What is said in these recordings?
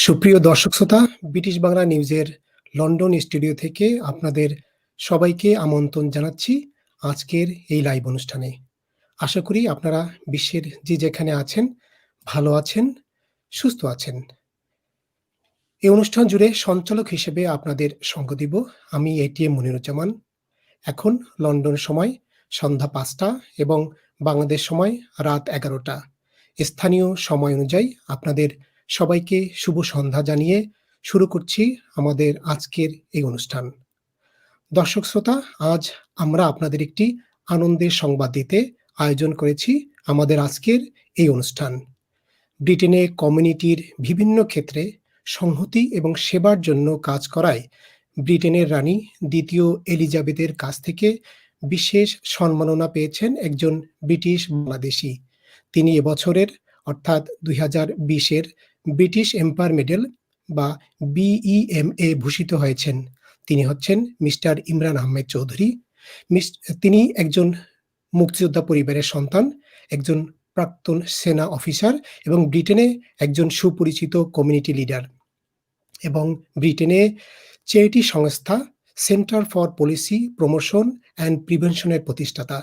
সুপ্রিয় দর্শক শ্রোতা, ব্রিটিশ বাংলা নিউজের লন্ডন স্টুডিও থেকে আপনাদের সবাইকে আমন্ত্রণ জানাচ্ছি আজকের এই লাইভ অনুষ্ঠানে। আশা করি আপনারা বিশ্বের যে যেখানে আছেন, ভালো আছেন, সুস্থ আছেন। এই অনুষ্ঠান জুড়ে সঞ্চালক হিসেবে আপনাদের সঙ্গ দিব আমি এটিএম মনিরুজ্জামান। এখন লন্ডন সময় সন্ধ্যা ৫টা এবং বাংলাদেশ সময় রাত ১১টা। স্থানীয় সময় অনুযায়ী আপনাদের সবাইকে শুভ সন্ধ্যা জানিয়ে শুরু করছি আমাদের আজকের এই অনুষ্ঠান। দর্শক শ্রোতা, আজ আমরা আপনাদের একটি আনন্দের সংবাদ দিতে আয়োজন করেছি আমাদের আজকের এই অনুষ্ঠান। ব্রিটেনে কমিউনিটির বিভিন্ন ক্ষেত্রে সংহতি এবং সেবার জন্য কাজ করায় ব্রিটেনের রানী দ্বিতীয় এলিজাবেথের কাছ থেকে বিশেষ সম্মাননা পেয়েছেন একজন ব্রিটিশ বাংলাদেশী। তিনি এবছরের অর্থাৎ ২০২০-এর ব্রিটিশ এম্পায়ার মেডেল বা বিইএমএ ভূষিত হয়েছেন। তিনি হচ্ছেন মিস্টার ইমরান আহমেদ চৌধুরী। তিনি একজন মুক্তিযোদ্ধা পরিবারের সন্তান, একজন প্রাক্তন সেনা অফিসার এবং ব্রিটেনে একজন সুপরিচিত কমিউনিটি লিডার এবং ব্রিটেনে চ্যারিটি সংস্থা Centre for Policy Promotion and প্রিভেনশনের প্রতিষ্ঠাতা।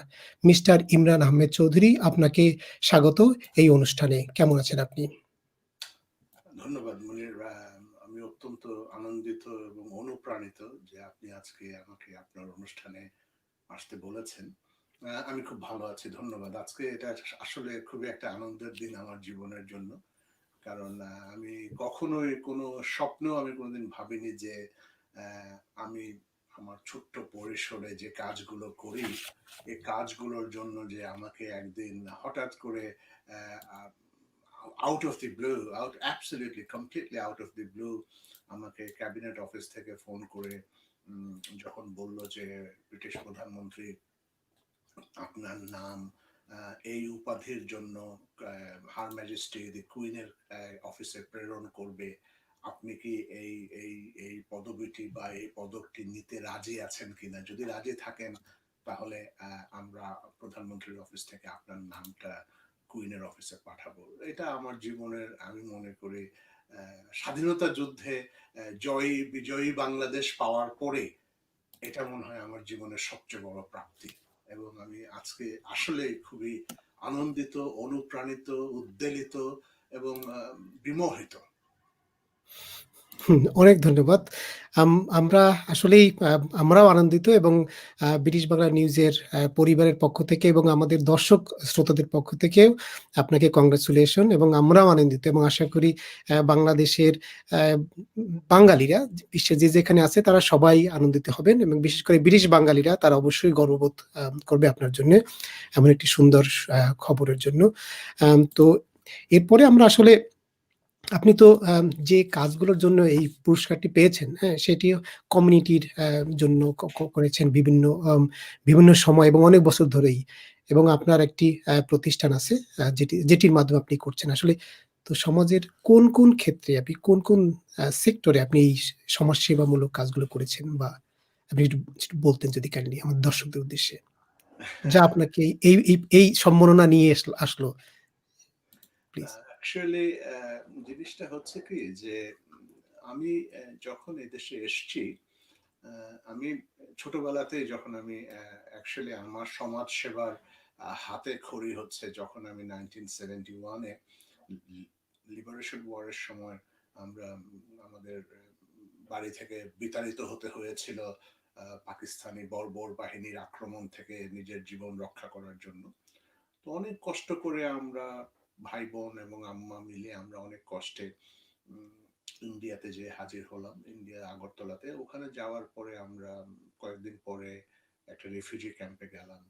মিস্টার ইমরান আহমেদ চৌধুরী, আপনাকে স্বাগত এই অনুষ্ঠানে। কেমন আছেন আপনি? ধন্যবাদ মনির। আমি অত্যন্ত আনন্দিত এবং অনুপ্রাণিত যে আপনি আজকে আমাকে আপনার অনুষ্ঠানে আসতে বলেছেন। আমি খুব ভালো আছি, ধন্যবাদ। আজকে এটা আসলে খুবই একটা আনন্দের দিন আমার জীবনের জন্য, কারণ আমি কখনোই কোনো স্বপ্নেও আমি কোনোদিন ভাবিনি যে আমি আমার ছোট্ট পরিসরে যে কাজগুলো করি এই কাজগুলোর জন্য যে আমাকে একদিন হঠাৎ করে out of the blue, absolutely completely out of the blue, আমাকে ক্যাবিনেট অফিস থেকে ফোন করে যখন বলল যে ব্রিটিশ প্রধানমন্ত্রী আপনার নাম এই উপাধির জন্য হার ম্যাজেস্টি দি কুইনের অফিসে প্রেরণ করবে, আপনি কি এই এই এই পদবিটি বা এই পদকটি নিতে রাজি আছেন কিনা? যদি রাজি থাকেন তাহলে আমরা প্রধানমন্ত্রীর অফিস থেকে আপনার নামটা কুইনের অফিসে পাঠাবো। এটা আমার জীবনের, আমি মনে করি স্বাধীনতা যুদ্ধে বিজয়ী বাংলাদেশ পাওয়ার পরে এটা মনে হয় আমার জীবনের সবচেয়ে বড় প্রাপ্তি। এবং আমি আজকে আসলে খুবই আনন্দিত, অনুপ্রাণিত, উদ্বেলিত এবং বিমোহিত। অনেক ধন্যবাদ। আমরা আসলেই আমরাও আনন্দিত এবং ব্রিটিশ বাংলা নিউজের পরিবারের পক্ষ থেকে এবং আমাদের দর্শক শ্রোতাদের পক্ষ থেকেও আপনাকে কংগ্রাচুলেশন। এবং আমরাও আনন্দিত এবং আশা করি বাংলাদেশের বাঙালিরা বিশ্বের যে যেখানে আছে তারা সবাই আনন্দিত হবেন এবং বিশেষ করে ব্রিটিশ বাঙালিরা তারা অবশ্যই গর্ববোধ করবে আপনার জন্য এমন একটি সুন্দর খবরের জন্য। তো এরপরে আমরা আসলে আপনি তো যে কাজগুলোর জন্য এই পুরস্কারটি পেয়েছেন, হ্যাঁ? সেটিও কমিউনিটির জন্য করেছেন বিভিন্ন সময় এবং অনেক বছর ধরেই। এবং আপনার একটি প্রতিষ্ঠান আছে যেটির মাধ্যমে আপনি করছেন। আসলে তো সমাজের কোন ক্ষেত্রে আপনি কোন সেক্টরে আপনি এই সমাজসেবামূলক কাজগুলো করেছেন, বা আপনি একটু বলতেন যদি কাইন্ডলি আমাদের দর্শকদের উদ্দেশ্যে। যা আপনাকে এই সম্মাননা নিয়ে আসলো প্লিজ। অ্যাকচুয়ালি জিনিসটা হচ্ছে কি যে আমি যখন এদেশে এসছি, আমি ছোটবেলাতে যখন আমি অ্যাকচুয়ালি আমার সমাজ সেবার হাতে খড়ি হচ্ছে যখন আমি 1971-এ লিবারেশন ওয়ারের সময় আমরা আমাদের বাড়ি থেকে বিতাড়িত হতে হয়েছিল পাকিস্তানি বর্বর বাহিনীর আক্রমণ থেকে নিজের জীবন রক্ষা করার জন্য। তো অনেক কষ্ট করে আমরা ভাই বোন এবং আম্মা মিলে আমরা অনেক কষ্টে ইন্ডিয়াতে যে হাজির হলাম, ইন্ডিয়া আগরতলাতে। ওখানে যাওয়ার পরে আমরা কয়েকদিন পরে একটা রেফিউজি ক্যাম্পে গেলাম।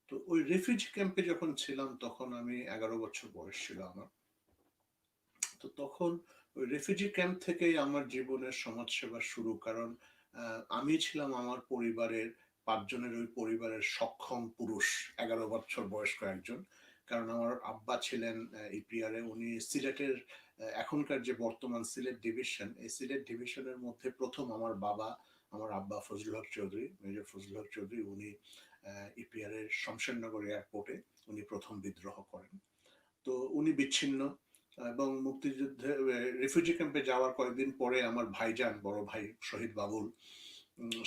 তো ওই রেফিউজি ক্যাম্পে যখন ছিলাম তখন আমি 11 বছর বয়স ছিল আমার। তো তখন ওই রেফিউজি ক্যাম্প থেকেই আমার জীবনের সমাজসেবা শুরু, কারণ আমি ছিলাম আমার পরিবারের 5 জনের ওই পরিবারের সক্ষম পুরুষ, 11 বছর বয়স্ক একজন। কারণ আমার আব্বা ছিলেন ইপিআরে, উনি সিলেটের এখনকার যে বর্তমান সিলেট ডিভিশন, এই সিলেট ডিভিশনের মধ্যে প্রথম আমার বাবা, আমার আব্বা ফজলুল হক চৌধুরী, মেজর ফজলুল হক চৌধুরী, উনি ইপিআরের শমশেরনগর এয়ারপোর্টে উনি প্রথম বিদ্রোহ করেন। তো উনি বিচ্ছিন্ন এবং মুক্তিযুদ্ধে রিফিউজি ক্যাম্পে যাওয়ার কয়েকদিন পরে আমার ভাইজান, বড় ভাই শহীদ বাবুল,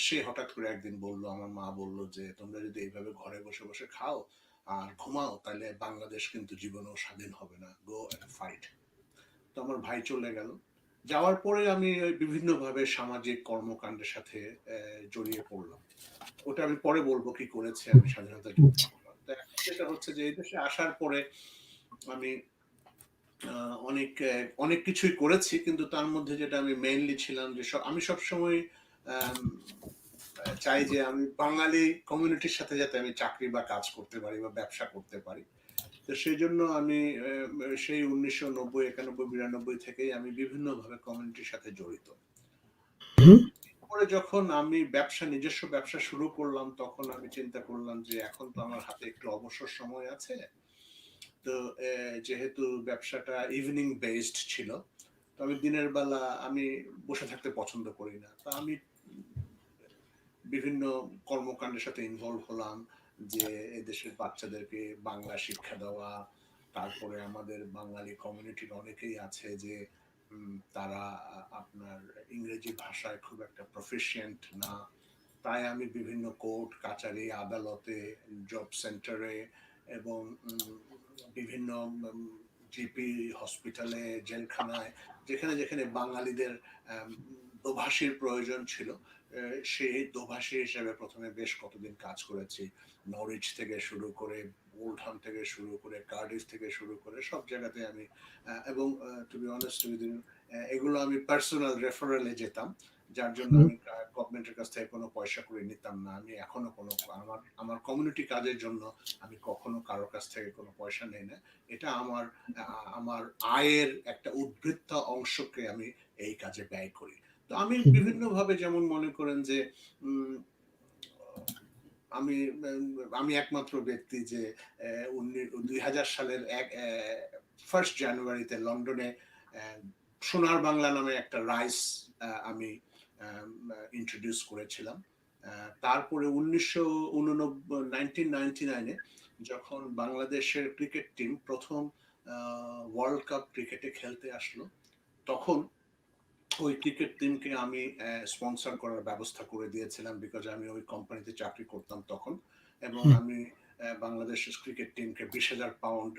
সে হঠাৎ করে একদিন বলল, আমার মা বলল যে তোমরা যদি এইভাবে ঘরে বসে বসে খাও আর ঘুমাও তাহলে বাংলাদেশ কিন্তু জীবনেও স্বাধীন হবে না, গো এন্ড ফাইট। তো আমার ভাই চলে গেল। যাওয়ার পরে আমি ওই বিভিন্নভাবে সামাজিক কর্মকাণ্ডের সাথে জড়িয়ে পড়লাম। ওটা আমি পরে বলবো কি করেছে আমি স্বাধীনতা যুদ্ধের সময়। তো এখন যেটা হচ্ছে যে এই দেশে আসার পরে আমি অনেক অনেক কিছুই করেছি, কিন্তু তার মধ্যে যেটা আমি মেইনলি ছিলাম যে আমি সবসময় চাই যে আমি বাঙালি কমিউনিটির সাথে যাতে আমি চাকরি বা কাজ করতে পারি বা ব্যবসা করতে পারি। তো সেই জন্য আমি সেই 1990, 91, 92 থেকেই আমি বিভিন্নভাবে কমিউনিটির সাথে জড়িত। তো হুম, পরে যখন আমি নিজস্ব ব্যবসা শুরু করলাম, তখন আমি চিন্তা করলাম যে এখন তো আমার হাতে একটু অবসর সময় আছে। তো যেহেতু ব্যবসাটা ইভিনিং বেসড ছিল, তো আমি দিনের বেলা আমি বসে থাকতে পছন্দ করি না। তো আমি বিভিন্ন কর্মকাণ্ডের সাথে ইনভলভ হলাম, যে এদেশের বাচ্চাদেরকে বাংলা শিক্ষা দেওয়া। তারপরে আমাদের বাঙালি কমিউনিটির অনেকেই আছে যে তারা আপনার ইংরেজি ভাষায় খুব একটা প্রফিশিয়েন্ট না। তাই আমি বিভিন্ন কোর্ট কাচারি, আদালতে, জব সেন্টারে এবং বিভিন্ন জিপি হসপিটালে, জেলখানায়, যেখানে যেখানে বাঙালিদের দোভাষীর প্রয়োজন ছিল, সেই দোভাষী হিসেবে প্রথমে বেশ কতদিন কাজ করেছি। নরিচ থেকে শুরু করে, ওল্ডহাম থেকে শুরু করে, কার্ডিফ থেকে শুরু করে সব জায়গাতে আমি এবং to be honest with you, এগুলো আমি পার্সোনাল রেফারেলে যেতাম, যার জন্য হুম, আমি গভর্নমেন্টের কাছ থেকে কোনো পয়সা করে নিতাম না। আমি এখনো কোনো আমার আমার কমিউনিটি কাজের জন্য আমি কখনো কারোর কাছ থেকে কোনো পয়সা নেই না। এটা আমার আমার আয়ের একটা উদ্বৃত্ত অংশকে আমি এই কাজে ব্যয় করি। তো আমি হুম, বিভিন্নভাবে, যেমন মনে করেন যে উম, আমি আমি একমাত্র ব্যক্তি যে 2000 সালের 1 জানুয়ারিতে লন্ডনে সোনার বাংলা নামে একটা রাইস আমি ইন্ট্রোডিউস করেছিলাম। তারপরে 1999-এ যখন বাংলাদেশের ক্রিকেট টিম প্রথম ওয়ার্ল্ড কাপ ক্রিকেটে খেলতে আসলো, তখন ওই ক্রিকেট টিমকে আমি স্পন্সর করার ব্যবস্থা করে দিয়েছিলাম, বিকজ আমি ওই কোম্পানিতে চাকরি করতাম তখন। এবং হুম, আমি বাংলাদেশের ক্রিকেট টিমকে 20,000 পাউন্ড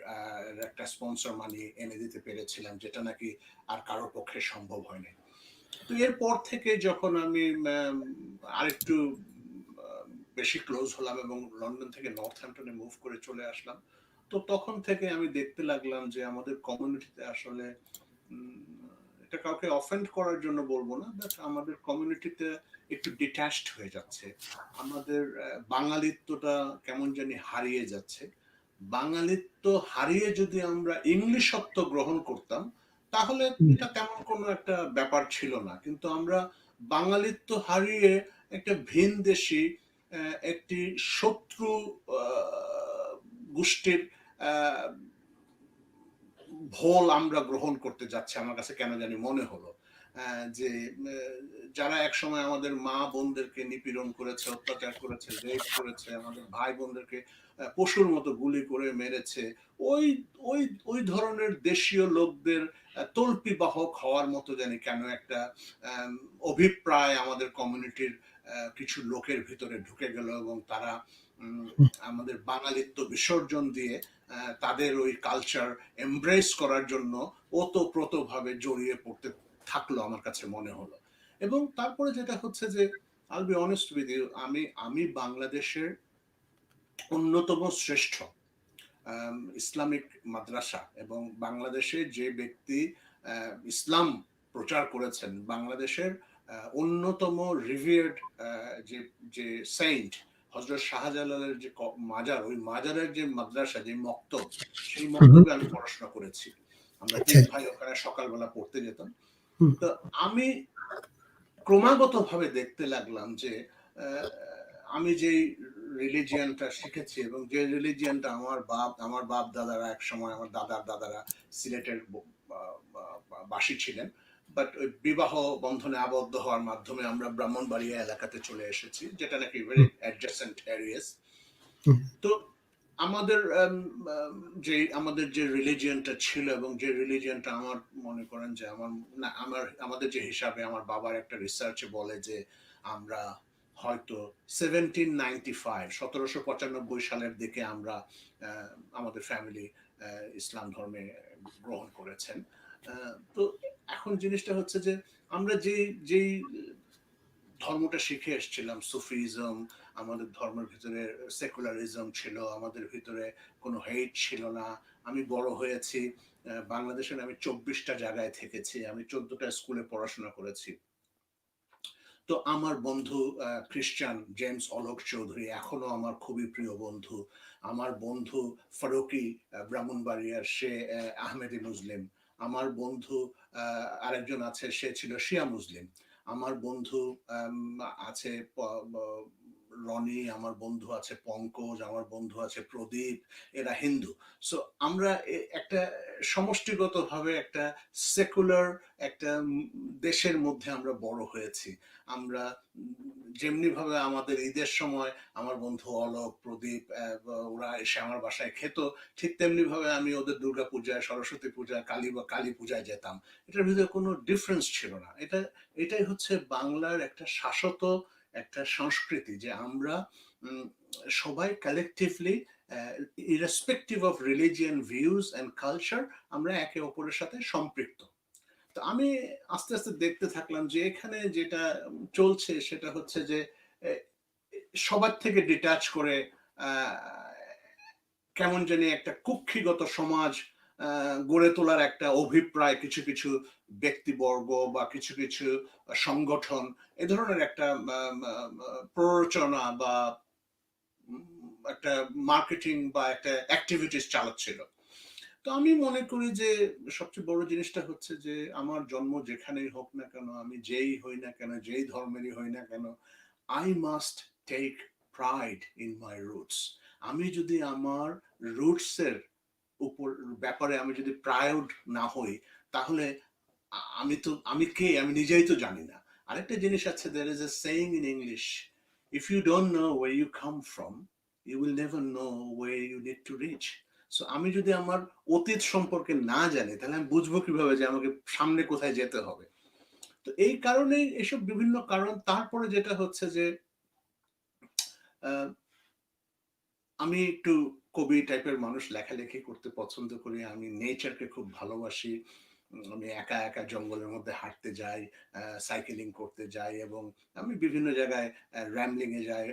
একটা স্পন্সর মানি এনে দিতে পেরেছিলাম, যেটা নাকি আর কারোর পক্ষে সম্ভব হয়নি। তো এরপর থেকে যখন আমি আরেকটু বেশি ক্লোজ হলাম এবং লন্ডন থেকে নর্থ হ্যাম্পটনে মুভ করে চলে আসলাম, তো তখন থেকে আমি দেখতে লাগলাম যে আমাদের কমিউনিটিতে আসলে এটা কাউকে অফেন্ড করার জন্য বলবো না, বাট আমাদের কমিউনিটিতে একটু ডিট্যাচড হয়ে যাচ্ছে। আমাদের বাঙালিত্বটা কেমন জানি হারিয়ে যাচ্ছে। বাঙালিত্ব হারিয়ে যদি আমরা ইংলিশত্ব গ্রহণ করতাম, তাহলে হুম, এটা তেমন কোনো একটা ব্যাপার ছিল না। কিন্তু আমরা বাঙালিত্ব হারিয়ে একটা ভিনদেশী একটি শত্রু গোষ্ঠীর আহ, ভোল আমরা গ্রহণ করতে যাচ্ছি, আমার কাছে কেন জানি মনে হলো। যে যারা একসময় আমাদের মা বোনদেরকে নিপীড়ন করেছে, অত্যাচার করেছে, রেপ করেছে, আমাদের ভাই বোনদেরকে পশুর মতো গুলি করে মেরেছে, ওই ওই ওই ধরনের দেশীয় লোকদের তল্পি বাহক হওয়ার মতো জানি কেন একটা আম, অভিপ্রায় আমাদের কমিউনিটির কিছু লোকের ভিতরে ঢুকে গেল, এবং তারা আমাদের বাঙালিত্ব বিসর্জন দিয়ে তাদের ওই কালচার এমব্রেস করার জন্য ওতপ্রোতভাবে জড়িয়ে পড়তে থাকলো, আমার কাছে মনে হলো। এবং তারপরে যেটা হচ্ছে যে, আইল বি অনেস্ট উইথ ইউ, আমি বাংলাদেশের অন্যতম শ্রেষ্ঠ ইসলামিক মাদ্রাসা এবং বাংলাদেশে যে ব্যক্তি ইসলাম প্রচার করেছেন, বাংলাদেশের অন্যতম রিভিয়ার্ড যে যে সেইন্ট হজরত শাহজালালের যে মাজার, ওই মাজারের যে মাদ্রাসা, যে মক্তব, সেই হুম, মক্তবে আমি পড়াশোনা করেছি। আমরা আচ্ছা, 3 ভাই ওখানে সকালবেলা পড়তে যেতাম। হুম, তো আমি ক্রমাগত ভাবে দেখতে লাগলাম যে আহ, আমি যে রিলিজিয়ানটা শিখেছি এবং যে রিলিজিয়ানটা আমার বাপ দাদারা এক সময়, আমার দাদার দাদারা সিলেটের বাসী ছিলেন, বাট ওই বিবাহ বন্ধনে আবদ্ধ হওয়ার মাধ্যমে আমরা ব্রাহ্মণবাড়িয়া এলাকাতে চলে এসেছি, যেটা নাকি ভেরি হুম, অ্যাডজাসেন্ট এরিয়াস। হুম, তো আমাদের আমাদের যে রিলিজিয়নটা ছিল এবং যে রিলিজিয়নটা আমার মনে করেন যে আমাদের যে হিসাবে আমার বাবার একটা রিসার্চে বলে যে আমরা হয়তো 1795 সালের দিকে আমরা আমাদের ফ্যামিলি ইসলাম ধর্মে গ্রহণ করেছেন। তো এখন জিনিসটা হচ্ছে যে আমরা যেই ধর্মটা শিখে এসেছিলাম, সুফিজম, আমাদের ধর্মের ভিতরে সেকুলারিজম ছিল, আমাদের ভিতরে কোনো হেট ছিল না। আমি বড় হয়েছি বাংলাদেশের, আমি 24টা জায়গায় থেকেছি, আমি 14টা স্কুলে পড়াশোনা করেছি। তো আমার বন্ধু খ্রিস্টান জেমস অলোক চৌধুরী এখনো আমার খুবই প্রিয় বন্ধু। আমার বন্ধু ফারুকি ব্রাহ্মণবাড়িয়ার, সে আহমেদি মুসলিম। আমার বন্ধু আরেকজন আছে, সে ছিল শিয়া মুসলিম। আমার বন্ধু আছে রনি, আমার বন্ধু আছে পঙ্কজ, আমার বন্ধু আছে প্রদীপ, এরা হিন্দু। সো আমরা একটা সমষ্টিগতভাবে একটা সেকুলার একটা দেশের মধ্যে আমরা বড় হয়েছি। আমরা যেমনি ভাবে আমাদের ঈদের সময় আমার বন্ধু অলোক, প্রদীপ ওরা এসে আমার বাসায় খেত, ঠিক তেমনি ভাবে আমি ওদের দুর্গা পূজায়, সরস্বতী পূজায়, কালী পূজায় যেতাম। এটার ভিতরে কোনো ডিফারেন্স ছিল না। এটাই হচ্ছে বাংলার একটা শাশ্বত একটা সংস্কৃতি, যে আমরা সবাই collectively irrespective of religion views and culture আমরা একে অপরের সাথে সম্পৃক্ত। তো আমি আস্তে আস্তে দেখতে থাকলাম যে এখানে যেটা চলছে সেটা হচ্ছে যে সবার থেকে ডিটাচ করে কেমন জানি একটা কুক্ষিগত সমাজ গড়ে তোলার একটা অভিপ্রায় কিছু কিছু ব্যক্তিবর্গ বা কিছু কিছু সংগঠন এ ধরনের একটা প্ররোচনা বা একটা মার্কেটিং বা একটা অ্যাক্টিভিটিস চালাচ্ছিল। তো আমি মনে করি যে সবচেয়ে বড় জিনিসটা হচ্ছে যে আমার জন্ম যেখানেই হোক না কেন, আমি যেই হই না কেন, যেই ধর্মেরই হই না কেন, I must take pride in my roots. আমি যদি আমার রুটসের উপর ব্যাপারে আমি যদি প্রাউড না হই, তাহলে আমি কে আমি নিজেই তো জানি না। আরেকটা জিনিস আছে, there is a saying in English, if you don't know where you come from, you will never know where you need to reach. So আমি যদি আমার অতীত সম্পর্কে না জানি, তাহলে আমি বুঝবো কিভাবে যে আমাকে সামনে কোথায় যেতে হবে। তো এই কারণেই এসব বিভিন্ন কারণ। তারপরে যেটা হচ্ছে যে আমি একটু কবি টাইপের মানুষ, লেখালেখি করতে পছন্দ করি, আমি নেচারকে খুব ভালোবাসি। আমি একা একা জঙ্গলের মধ্যে হাঁটতে যাই, সাইকেলিং করতে যাই, এবং আমি বিভিন্ন জায়গায় র্যামলিং এ যাই,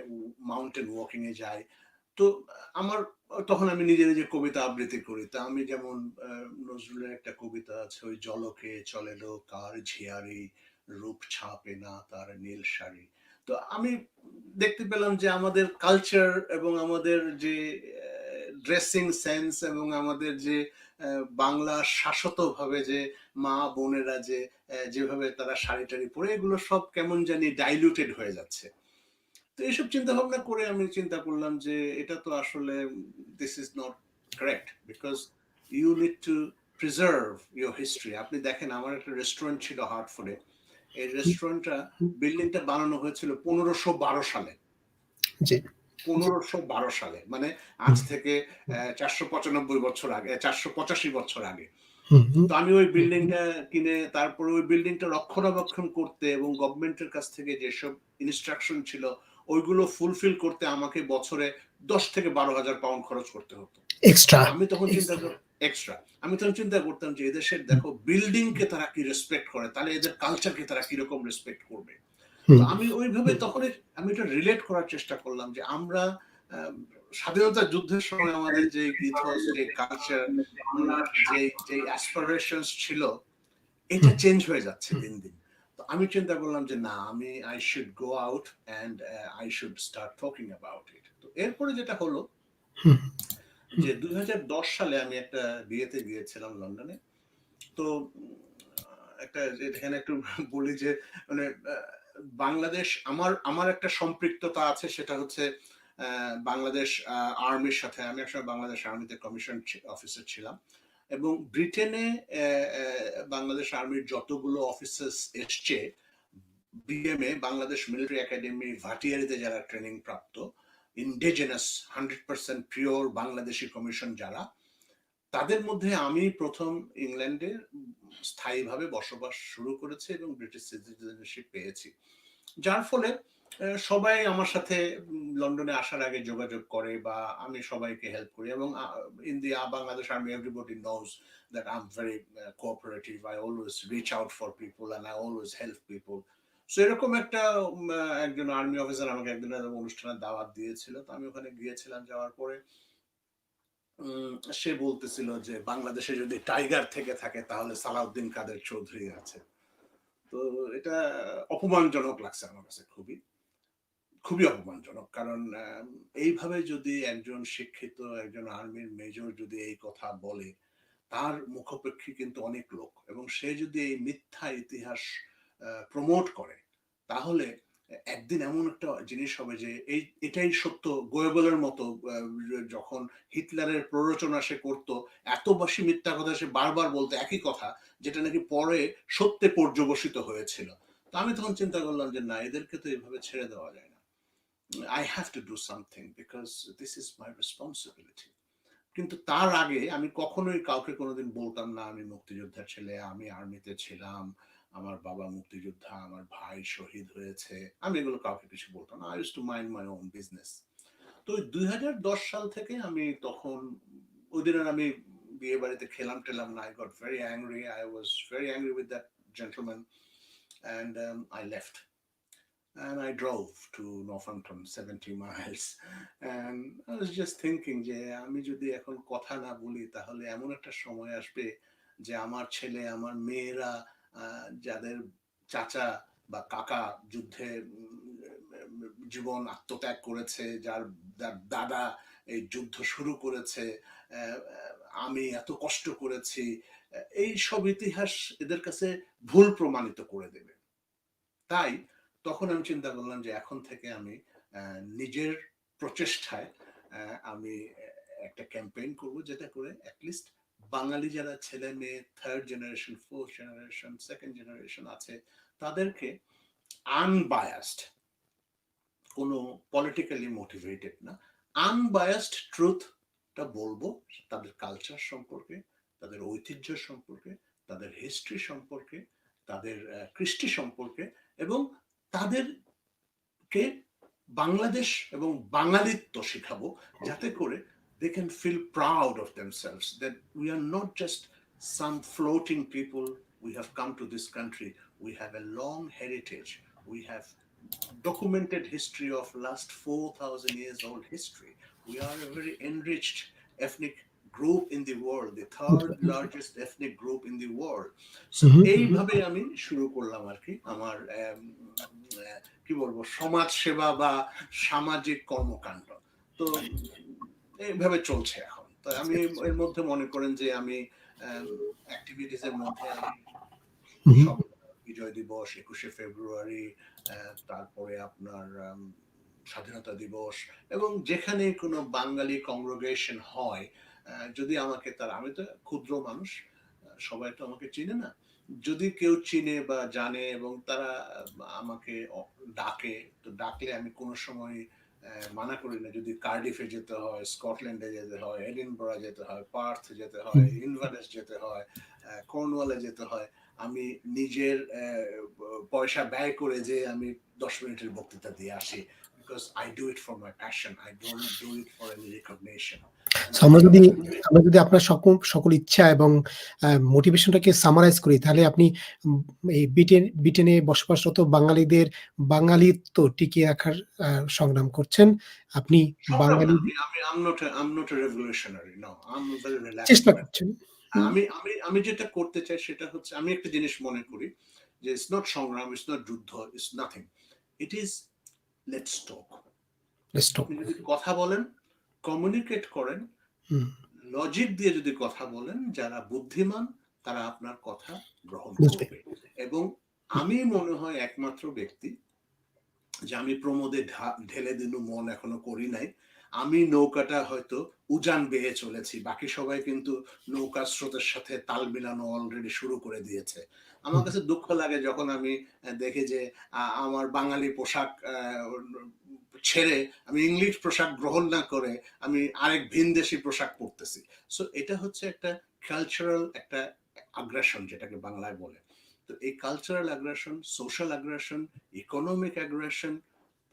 মাউন্টেন ওয়াকিং এ যাই। তো আমার তখন আমি নিজে নিজে কবিতা আবৃত্তি করি। তা আমি যেমন নজরুলের একটা কবিতা আছে, ওই জলকে চলে লো কার ঝিয়ারি, রূপ ছাপে না তার নীল শাড়ি। তো আমি দেখতে পেলাম যে আমাদের কালচার এবং আমাদের যে ড্রেসিং সেন্স এবং আমাদের যে বাংলা শাশ্বত ভাবে যে মা বোনেরা যে যেভাবে তারা শাড়ি টাড়ি পরে, এগুলো সব কেমন জানি ডাইলুটেড হয়ে যাচ্ছে। তো এইসব চিন্তা ভাবনা করে আমি চিন্তা করলাম যে এটা তো আসলে this is not correct, because you need to preserve your history. আপনি দেখেন, আমার একটা রেস্টুরেন্ট ছিল হার্টফোর্ডে। এই রেস্টুরেন্টটা, বিল্ডিংটা বানানো হয়েছিল 1512 সালে। জি। 1512 সালে, মানে আজ থেকে 495 বছর আগে, 485 বছর আগে। তো আমি ওই বিল্ডিংটা কিনে তারপরে ওই বিল্ডিংটা রক্ষণাবেক্ষণ করতে এবং গভর্নমেন্টের কাছ থেকে যেসব ইনস্ট্রাকশন ছিল ওইগুলো ফুলফিল করতে আমাকে বছরে 10 থেকে 12 হাজার পাউন্ড খরচ করতে হতো। এক্সট্রা। আমি তখন এক্সট্রা আমি তখন চিন্তা করতাম যে এদেশের দেখো বিল্ডিং কে তারা কি রেসপেক্ট করে, তাহলে এদের কালচারকে তারা কিরকম রেসপেক্ট করবে। তো আমি ওইভাবে তখন আমি এটা রিলেট করার চেষ্টা করলাম যে আমরা স্বাধীনতা যুদ্ধের সময় আমাদের যে ইথস, যে কালচার, যে যে অ্যাসপিরেশনস ছিল, এটা চেঞ্জ হয়ে যাচ্ছে দিন দিন। তো আমি চিন্তা করলাম যে না, I should go out and I should start talking about it. তো এরপরে যেটা হলো যে 2010 সালে আমি একটা বিয়েতে গিয়েছিলাম লন্ডনে। তো একটা এখানে একটু বলি যে মানে বাংলাদেশ, আমার একটা সম্পৃক্ততা আছে, সেটা হচ্ছে বাংলাদেশ আর্মির সাথে। আমি একসময় বাংলাদেশ আর্মিতে কমিশন অফিসার ছিলাম, এবং ব্রিটেনে বাংলাদেশ আর্মির যতগুলো অফিসার্স এসছে, বিএমএ বাংলাদেশ মিলিটারি একাডেমি ভাটিয়ারিতে যারা ট্রেনিং প্রাপ্ত, ইন্ডিজিনাস 100% পিওর বাংলাদেশি কমিশন যারা, তাদের মধ্যে আমি প্রথম ইংল্যান্ডে স্থায়ীভাবে বসবাস শুরু করেছি এবং ব্রিটিশ সিটিজেনশিপ পেয়েছি। যার ফলে সবাই আমার সাথে লন্ডনে আসার আগে যোগাযোগ করে বা আমি সবাইকে হেল্প করি, এবং in the Bangladesh army everybody knows that I am very cooperative, I always reach out for people and I always help people. So এরকম একটা একজন আর্মি অফিসার আমাকে একদিন অনুষ্ঠানে দাওয়াত দিয়েছিল, তো আমি ওখানে গিয়েছিলাম। যাওয়ার পরে সে বলতেছিল যে বাংলাদেশে যদি টাইগার থেকে থাকে তাহলে সালাউদ্দিন কাদের চৌধুরী আছে। তো এটা অপমানজনক লাগছে আমার কাছে, খুবই খুবই অপমানজনক। কারণ এইভাবে যদি একজন শিক্ষিত একজন আর্মির মেজর যদি এই কথা বলে, তার মুখাপেক্ষী কিন্তু অনেক লোক, এবং সে যদি এই মিথ্যা ইতিহাস প্রমোট করে, তাহলে একদিন এমন একটা জিনিস হবে যে এটাই সত্য। গোয়েবলের মতো যখন হিটলারের প্ররোচনা সে করত, এত বেশি মিথ্যা কথা সে বারবার বলতো একই কথা, যেটা নাকি পরে সত্যে পর্যবসিত হয়েছিল। তো আমি তখন চিন্তা করলাম যে না, এদেরকে তো এভাবে ছেড়ে দেওয়া যায় না। I have to do something because this is my responsibility. কিন্তু তার আগে আমি কখনোই কাউকে কোনোদিন বলতাম না আমি মুক্তিযোদ্ধার ছেলে, আমি আর্মিতে ছিলাম, আমার বাবা মুক্তিযোদ্ধা, আমার ভাই শহীদ হয়েছে। আমি এগুলো কাউকে কিছু বলতাম না। I used to mind my own business. তো 2010 সাল থেকে আমি তখন, ওই দিন আমি বিয়ে বাড়িতে খেলাম টেলাম না। I got very angry, I was very angry with that gentleman, and I left. And I drove to Northampton 70 miles, and I was just thinking যে আমি যদি এখন কথা না বলি তাহলে এমন একটা সময় আসবে যে আমার ছেলে আমার মেয়েরা যাদের চাচা বা কাকা যুদ্ধে জীবন আত্মত্যাগ করেছে, যার দাদা এই যুদ্ধ শুরু করেছে, আমি এত কষ্ট করেছি, এই সব ইতিহাস এদের কাছে ভুল প্রমাণিত করে দেবে। তাই তখন আমি চিন্তা করলাম যে এখন থেকে আমি নিজের প্রচেষ্টায় আমি একটা ক্যাম্পেইন করব, যেটা করে অ্যাটলিস্ট বাঙালি যারা ছেলে মেয়ে third generation, fourth generation, second generation আছে, তাদেরকে আনবায়াসড, কোনো পলিটিক্যালি মোটিভেটেড না, আনবায়াসড ট্রুথটা বলবো তাদের কালচার সম্পর্কে, তাদের ঐতিহ্য সম্পর্কে, তাদের হিস্ট্রি সম্পর্কে, তাদের কৃষ্টি সম্পর্কে, এবং তাদেরকে বাংলাদেশ এবং বাঙালিত্ব শেখাবো, যাতে করে they can feel proud of themselves that we are not just some floating people. We have come to this country, we have a long heritage, we have documented history of last 4,000 years old history. We are a very enriched ethnic group in the world, the third largest ethnic group in the world. So এইভাবে আমি শুরু করলাম আর কি আমার কি বলবো সমাজ সেবা বা সামাজিক কর্মকাণ্ড। তো এইভাবে চলছে এখন। তো আমি এর মধ্যে মনে করেন যে আমি অ্যাক্টিভিটিস এর মধ্যে আমি সব বিজয় দিবস, 21শে ফেব্রুয়ারি, তারপরে আপনার স্বাধীনতা দিবস, এবং যেখানে কোনো বাঙালি কংগ্রেগেশন হয়, যদি আমাকে তারা, আমি তো ক্ষুদ্র মানুষ, সবাই তো আমাকে চিনে না, যদি কেউ চিনে বা জানে এবং তারা আমাকে ডাকে, তো ডাকলে আমি কোনো সময় মানা করি না। যদি কার্ডিফে যেতে হয়, স্কটল্যান্ডে যেতে হয়, এডিনবরা যেতে হয়, পার্থ যেতে হয়, ইনভারনেস যেতে হয়, কর্নওয়ালে যেতে হয়, আমি নিজের পয়সা ব্যয় করে যে আমি 10 মিনিটের বক্তৃতা দিয়ে আসি, because I do it for my passion, I don't do it for any recognition. আমরা যদি আপনার সকল ইচ্ছা এবং মোটিভেশনটাকে সামারাইজ করি, তাহলে আপনি এই ব্রিটেনে বসবাসরত বাঙালিদের বাঙালিত্ব টিকিয়ে রাখার সংগ্রাম করছেন। আপনি বাঙালি I'm not a revolutionary, no, I'm a very relaxed চেষ্টা man. করছেন। আমি যেটা করতে চাই সেটা হচ্ছে, আমি একটা জিনিস মনে করি যে it's not সংগ্রাম, it's not যুদ্ধ, it's nothing, it is let's talk. আপনি যদি কথা বলেন, কমিউনিকেট করেন, লজিক দিয়ে যদি কথা বলেন, যারা বুদ্ধিমান তারা আপনার কথা গ্রহণ করবে। এবং আমি মনে হয় একমাত্র ব্যক্তি যে আমি প্রমোদে ঢেলে দিনু মন এখনো করি নাই। আমি নৌকাটা হয়তো উজান বেয়ে চলেছি, বাকি সবাই কিন্তু নৌকার স্রোতের সাথে তাল মিলানো অলরেডি শুরু করে দিয়েছে। আমার কাছে দুঃখ লাগে যখন আমি দেখি যে আমার বাঙালি পোশাক ছেড়ে আমি ইংলিশ পোশাক গ্রহণ না করে আমি আরেক ভিনদেশি পোশাক পরতেছি। সো এটা হচ্ছে একটা কালচারাল একটা আগ্রাসন, যেটাকে বাংলায় বলে। তো এই কালচারাল আগ্রাসন, সোশ্যাল আগ্রাসন, ইকোনমিক আগ্রাসন,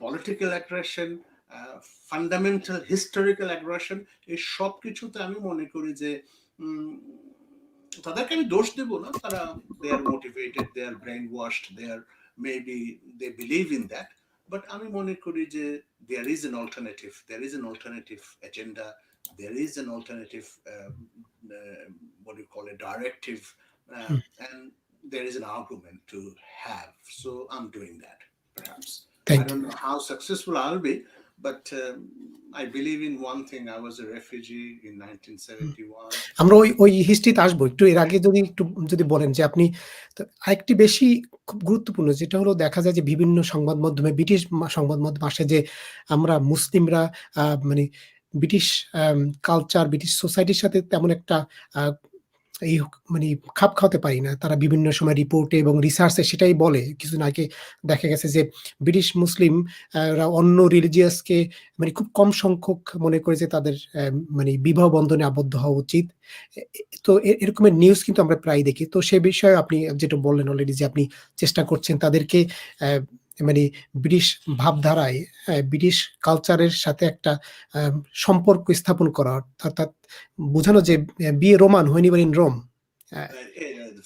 পলিটিক্যাল আগ্রাসন, ফান্ডামেন্টাল হিস্টোরিক্যাল আগ্রাসন, এই সব কিছুতে আমি মনে করি যে তাদেরকে আমি দোষ দেব না, তারা they are motivated, they are brainwashed, they are maybe they believe in that, but আমি মনে করি যে there is an alternative, there is an alternative agenda, there is an alternative what do you call it, directive, and there is an argument to have. So I'm doing that, perhaps. I thank you. don't know how successful I'll be, but I believe in one thing. I was a refugee in 1971. আমরা ওই হিস্ট্রিতে আসবো। একটু এর আগে যদি বলেন যে আপনি আরেকটি বেশি খুব গুরুত্বপূর্ণ, যেটা হলো দেখা যায় যে বিভিন্ন সংবাদ মাধ্যমে, ব্রিটিশ সংবাদ মাধ্যমে আসে যে আমরা মুসলিমরা মানে ব্রিটিশ কালচার, ব্রিটিশ সোসাইটির সাথে তেমন একটা আ এই মানে খাপ খাওয়াতে পারি না। তারা বিভিন্ন সময় রিপোর্টে এবং রিসার্চে সেটাই বলে। কিছুদিন আগে দেখা গেছে যে ব্রিটিশ মুসলিম রা অন্য রিলিজিয়াসকে মানে খুব কম সংখ্যক মনে করে যে তাদের মানে বিবাহ বন্ধনে আবদ্ধ হওয়া উচিত। এ এ তো এরকমের নিউজ কিন্তু আমরা প্রায়ই দেখি। তো সে বিষয়ে আপনি যেটা বললেন অলরেডি যে আপনি চেষ্টা করছেন তাদেরকে মানে ব্রিটিশ ভাবধারায়, ব্রিটিশ কালচারের সাথে একটা আ সম্পর্ক স্থাপন করা। অর্থাৎ বোঝানো যে be a Roman when you were in Rome. হ্যাঁ,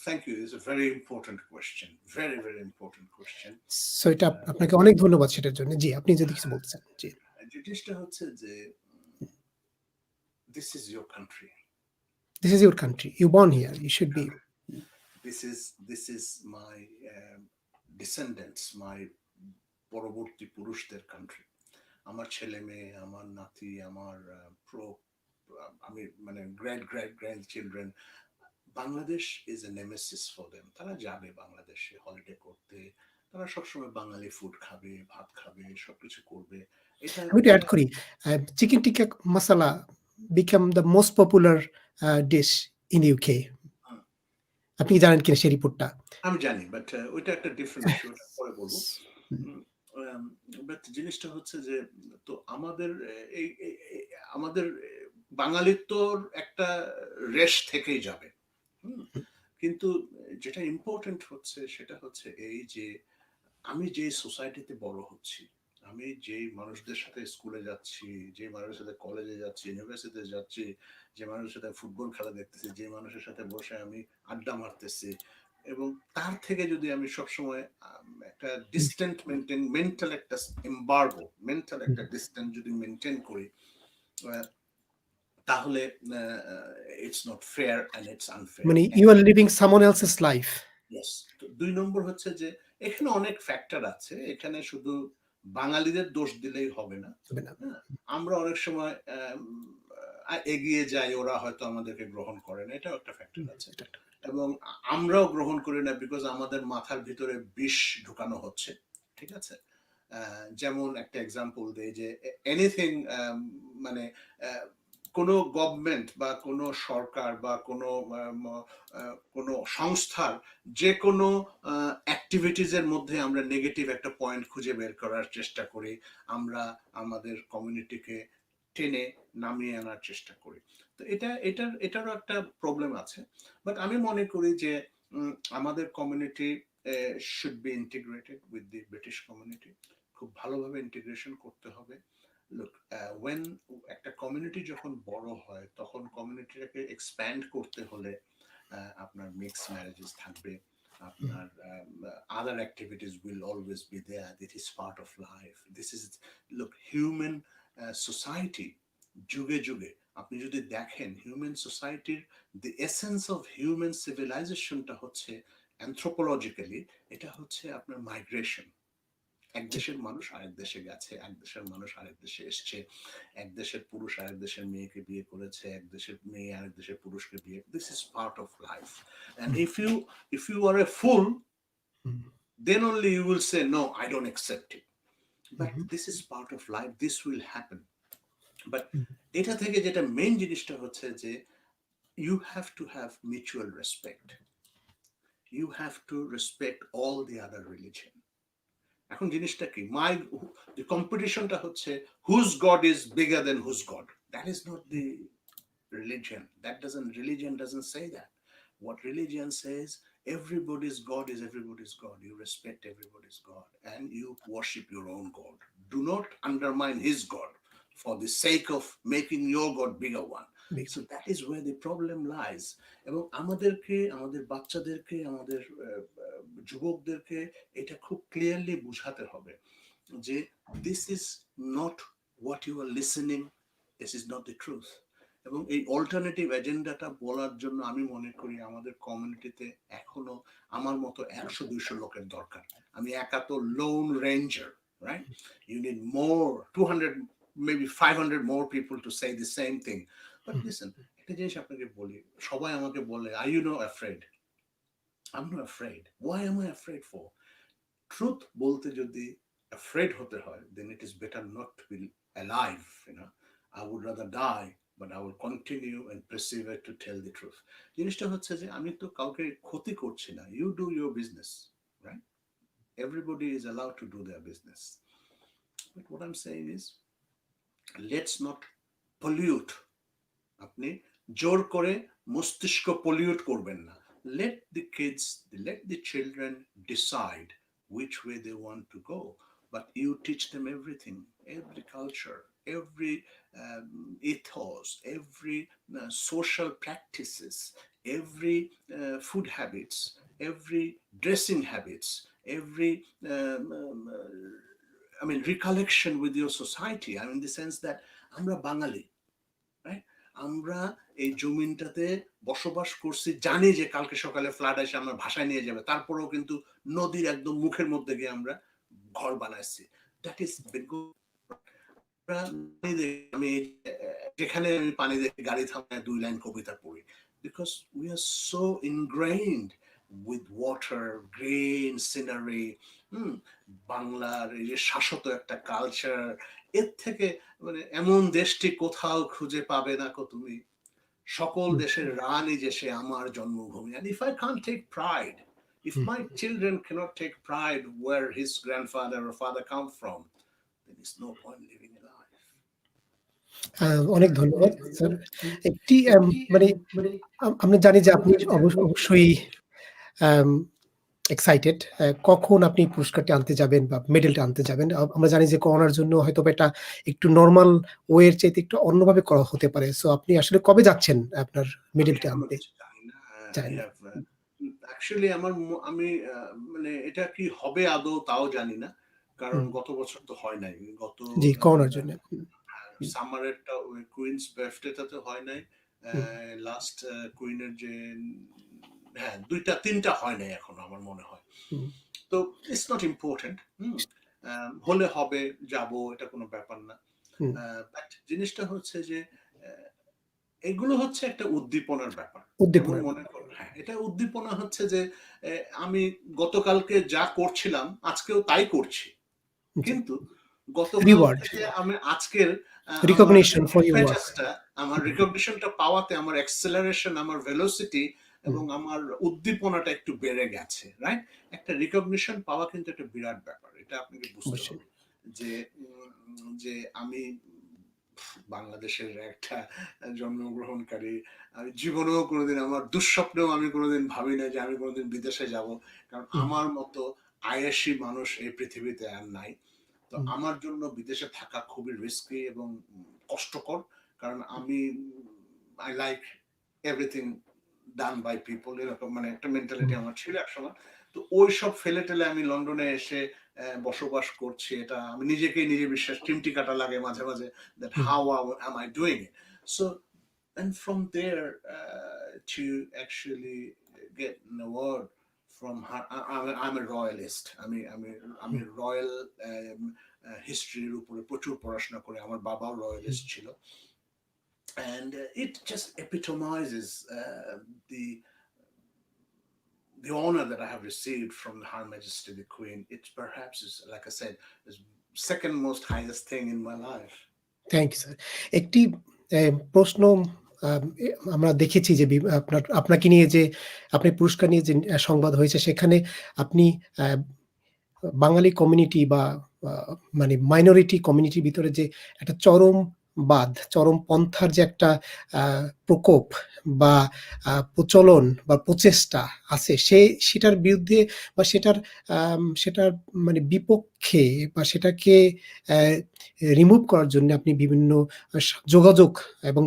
Thank you. It's a very important question. Very, very important question. So এটা আপনাকে অনেক ধন্যবাদ সেটার জন্য। জি, আপনি যদি কিছু বলতে চান। জি। জিনিসটা হচ্ছে যে this is your country. This is your country. You born here. You should be. This is my descendants, my পরবর্তী পুরুষদের কান্ট্রি। আমার ছেলে মেয়ে, আমার নাতি, আমার আমি মানে grand children, Bangladesh is a Nemesis for them. তারা যাবে বাংলাদেশে হলিডে করতে, তারা সবসময় বাঙালি ফুড খাবে, ভাত খাবে, সবকিছু করবে। এটা আমি একটু এড করি। চিকেন টিক্কা মাসালা become the most popular dish in UK. আপনি কি জানেন কিনা সেই রিপোর্টটা? আমি জানি, বাট ওইটা একটা ডিফারেন্ট ইস্যু, ওটা পরে বলবো। বাট জিনিসটা হচ্ছে যে তো আমাদের আমাদের বাঙালিত্বর একটা রেশ থেকেই যাবে। কিন্তু যেটা ইম্পর্টেন্ট হচ্ছে সেটা হচ্ছে এই যে আমি যে সোসাইটিতে বড় হচ্ছি, আমি যেই মানুষদের সাথে স্কুলে যাচ্ছি, যে মানুষের সাথে কলেজে যাচ্ছি, ইউনিভার্সিটিতে যাচ্ছি, যে মানুষের সাথে ফুটবল খেলা দেখতেছি, যে মানুষের সাথে বসে আমি আড্ডা মারতেছি, এবং তার থেকে যদি আমি সবসময় একটা ডিস্টেন্ট মেন্টাল একটা এম্বার্গো, মেন্টাল একটা ডিস্টেন্স যদি মেনটেন করি, তাহলে it's not fair and it's unfair. মানে you are living someone else's life. Yes. তো ২ নম্বর হচ্ছে যে এখানে অনেক ফ্যাক্টর আছে। এখানে শুধু বাঙালিদের দোষ দিলেই হবে না। হ্যাঁ? আমরা অনেক সময় এগিয়ে যাই, ওরা হয়তো আমাদেরকে গ্রহণ করে না। এটাও একটা ফ্যাক্টর আছে। এবং আমরাও গ্রহণ করি না বিকজ আমাদের মাথার ভিতরে বিষ ঢুকানো হচ্ছে। ঠিক আছে? যেমন একটা এক্সাম্পল দেই যে এনিথিং মানে কোনো গভর্নমেন্ট বা কোনো সরকার বা কোনো সংস্থার যে কোনো অ্যাক্টিভিটিজের মধ্যে আমরা নেগেটিভ একটা পয়েন্ট খুঁজে বের করার চেষ্টা করি, আমরা আমাদের কমিউনিটিকে টেনে নামিয়ে আনার চেষ্টা করি। তো এটারও একটা প্রবলেম আছে। বাট আমি মনে করি যে আমাদের community should be integrated with the British community. খুব ভালোভাবে ইন্টিগ্রেশন করতে হবে। লুক, ওয়েন একটা কমিউনিটি যখন বড় হয় তখন কমিউনিটিটাকে এক্সপ্যান্ড করতে হলে আপনার মিক্স ম্যারেজেস থাকবে, আপনার other activities will always be there. This is part of life. This is, look, human society যুগে যুগে আপনি যদি দেখেন হিউম্যান সোসাইটির দি এসেন্স অফ হিউম্যান সিভিলাইজেশনটা হচ্ছে অ্যানথ্রোপোলজিক্যালি, এটা হচ্ছে আপনার মাইগ্রেশন। এক দেশের মানুষ আরেক দেশে গেছে, এক দেশের মানুষ আরেক দেশে এসছে, এক দেশের পুরুষ আরেক দেশের মেয়েকে বিয়ে করেছে, এক দেশের মেয়ে আরেক দেশের পুরুষকে বিয়ে, this is part of life. And if you are a fool, then only you will say no, I don't accept it. But this is part of life, this will happen. But এটা থেকে যেটা main জিনিসটা হচ্ছে যে you have to have mutual respect. You have to respect all the other religion. এখন জিনিসটা কি, the কম্পিটিশনটা হচ্ছে whose God is bigger than whose God. That is not the religion doesn't say that. What religion says, everybody's God is everybody's God. You respect everybody's God and you worship your own God. Do not undermine his God for the sake of making your God bigger one. So that is where the problem lies. এবং আমাদেরকে, আমাদের বাচ্চাদেরকে, আমাদের যুবকদেরকে এটা খুব clearly বুঝাতে হবে যে this is not what you are listening, this is not the truth. এবং এই অল্টারনেটিভ এজেন্ডাটা বলার জন্য আমি মনে করি আমাদের কমিউনিটিতে এখনো আমার মতো 100-200 লোকের দরকার। আমি একা তো lone ranger, right? You need more 200, maybe 500 more people to say the same thing. But listen, একটা জিনিস আপনাকে বলি, সবাই আমাকে বলে, are you not afraid? I'm not afraid. Why am I afraid for? Truth বলতে যদি afraid হতে হয়, then it is better not to be alive, you know. I would rather die, but I will continue and persevere to tell the truth. জিনিসটা হচ্ছে যে আমি তো কাউকে ক্ষতি করছি না। You do your business, right? Everybody is allowed to do their business. But what I'm saying is, let's not pollute. আপনি জোর করে মস্তিষ্ক পলিউট করবেন না। Let the kids, let the children decide which way they want to go. But you teach them everything, every culture, every ethos, every social practices, every food habits, every dressing habits, every recollection with your society. I mean, in the sense that আমরা বাঙালি, right? আমরা এই জমিনটাতে বসবাস করছি, জানি যে কালকে সকালে flood এসে আমার ভাষায় নিয়ে যাবে, তারপরেও কিন্তু নদীর একদম মুখের মধ্যে গিয়ে আমরা ঘর বানাইছি। দ্যাট ইজ আমি যেখানে আমি পানি দেখে গাড়ি থামায় 2 লাইন কবিতা পড়ি, because we are so ingrained with water, green scenery, বাংলার এই যে শাশ্বত একটা কালচার, এর থেকে মানে এমন দেশটি কোথাও খুঁজে পাবে না কো তুমি, সকল দেশের রানী যে সে আমার জন্মভূমি। And if I can't take pride, if my children cannot take pride where his grandfather or father come from, then it's no point living a life. অনেক ধন্যবাদ স্যার। একটি মানে আমরা জানি যে আপনি অবশ্যই এক্সাইটেড কখন আপনি পুরস্কারটি আনতে যাবেন বা মেডেলটা আনতে যাবেন। আমরা জানি যে করোনার জন্য হয়তোবা এটা একটু নরমাল ওয়ে এর চাইতে একটু অন্যভাবে করা হতে পারে। সো আপনি আসলে কবে যাচ্ছেন আপনার মেডেলটা আনতে? জানি না। অ্যাকচুয়ালি আমি মানে এটা কি হবে আদৌ তাও জানি না, কারণ গত বছর তো হয় নাই। গত করোনার জন্য সামারেরটা ওই কুইন্স বার্থডেটাতে হয় নাই। লাস্ট কুইনের যে 2টা-3টা হয় নাই এখনো আমার মনে হয়। তো ইটস নট ইম্পর্টেন্ট। হলে হবে, যাব, এটা কোনো ব্যাপার না। বাট জিনিসটা হচ্ছে যে এগুলো হচ্ছে একটা উদ্দীপনার ব্যাপার। মনে করো, এটা উদ্দীপনা হচ্ছে যে আমি গতকালকে যা করছিলাম আজকেও তাই করছি, কিন্তু গতকাল থেকে আমি আজকের আমার রিকগনিশনটা পাওয়াতে আমার অ্যাক্সেলারেশন, আমার ভেলোসিটি এবং আমার উদ্দীপনাটা একটু বেড়ে গেছে, রাইট? একটা রিকগনিশন পাওয়া কিন্তু একটা বিরাট ব্যাপার, এটা আপনাকে বুঝতে হবে। যে আমি বাংলাদেশের একটা জন্মগ্রহণকারী, আমি জীবনেও কোনোদিন, আমার দুঃস্বপ্নেও আমি কোনোদিন ভাবি না যে আমি কোনোদিন বিদেশে যাব, কারণ আমার মতো আয়াসী মানুষ এই পৃথিবীতে আর নাই। তো আমার জন্য বিদেশে থাকা খুবই রিস্কি এবং কষ্টকর, কারণ আমি I like everything done by people, এরকম মানে একটা মেন্টালিটি আমার ছিল একসময়। তো ওই সব ফেলে টেলে আমি লন্ডনে এসে বসবাস করছি, এটা আমি নিজেকেই নিজে বিশ্বাস চিমটি কাটা লাগে মাঝে মাঝে, that how am I doing it. So and from there to actually get an award from her, I'm a royalist. আমি রয়্যাল হিস্ট্রির উপরে প্রচুর পড়াশোনা করি, আমার বাবাও রয়্যালিস্ট ছিল, and it just epitomizes the honor that I have received from Her Majesty the Queen. It perhaps is, like I said, the second most highest thing in my life. Thank you sir. একটি প্রশ্ন আমরা দেখেছি যে আপনাকে নিয়ে যে আপনি পুরস্কার নিয়ে যে সংবাদ হয়েছে, সেখানে আপনি বাঙালি কমিউনিটি বা মানে মাইনরিটি কমিউনিটির ভিতরে যে একটা চরমপন্থার যে একটা প্রকোপ বা প্রচলন বা প্রচেষ্টা আছে, সেটার বিরুদ্ধে বা সেটার মানে বিপক্ষে বা সেটাকে রিমুভ করার জন্য আপনি বিভিন্ন যোগাযোগ এবং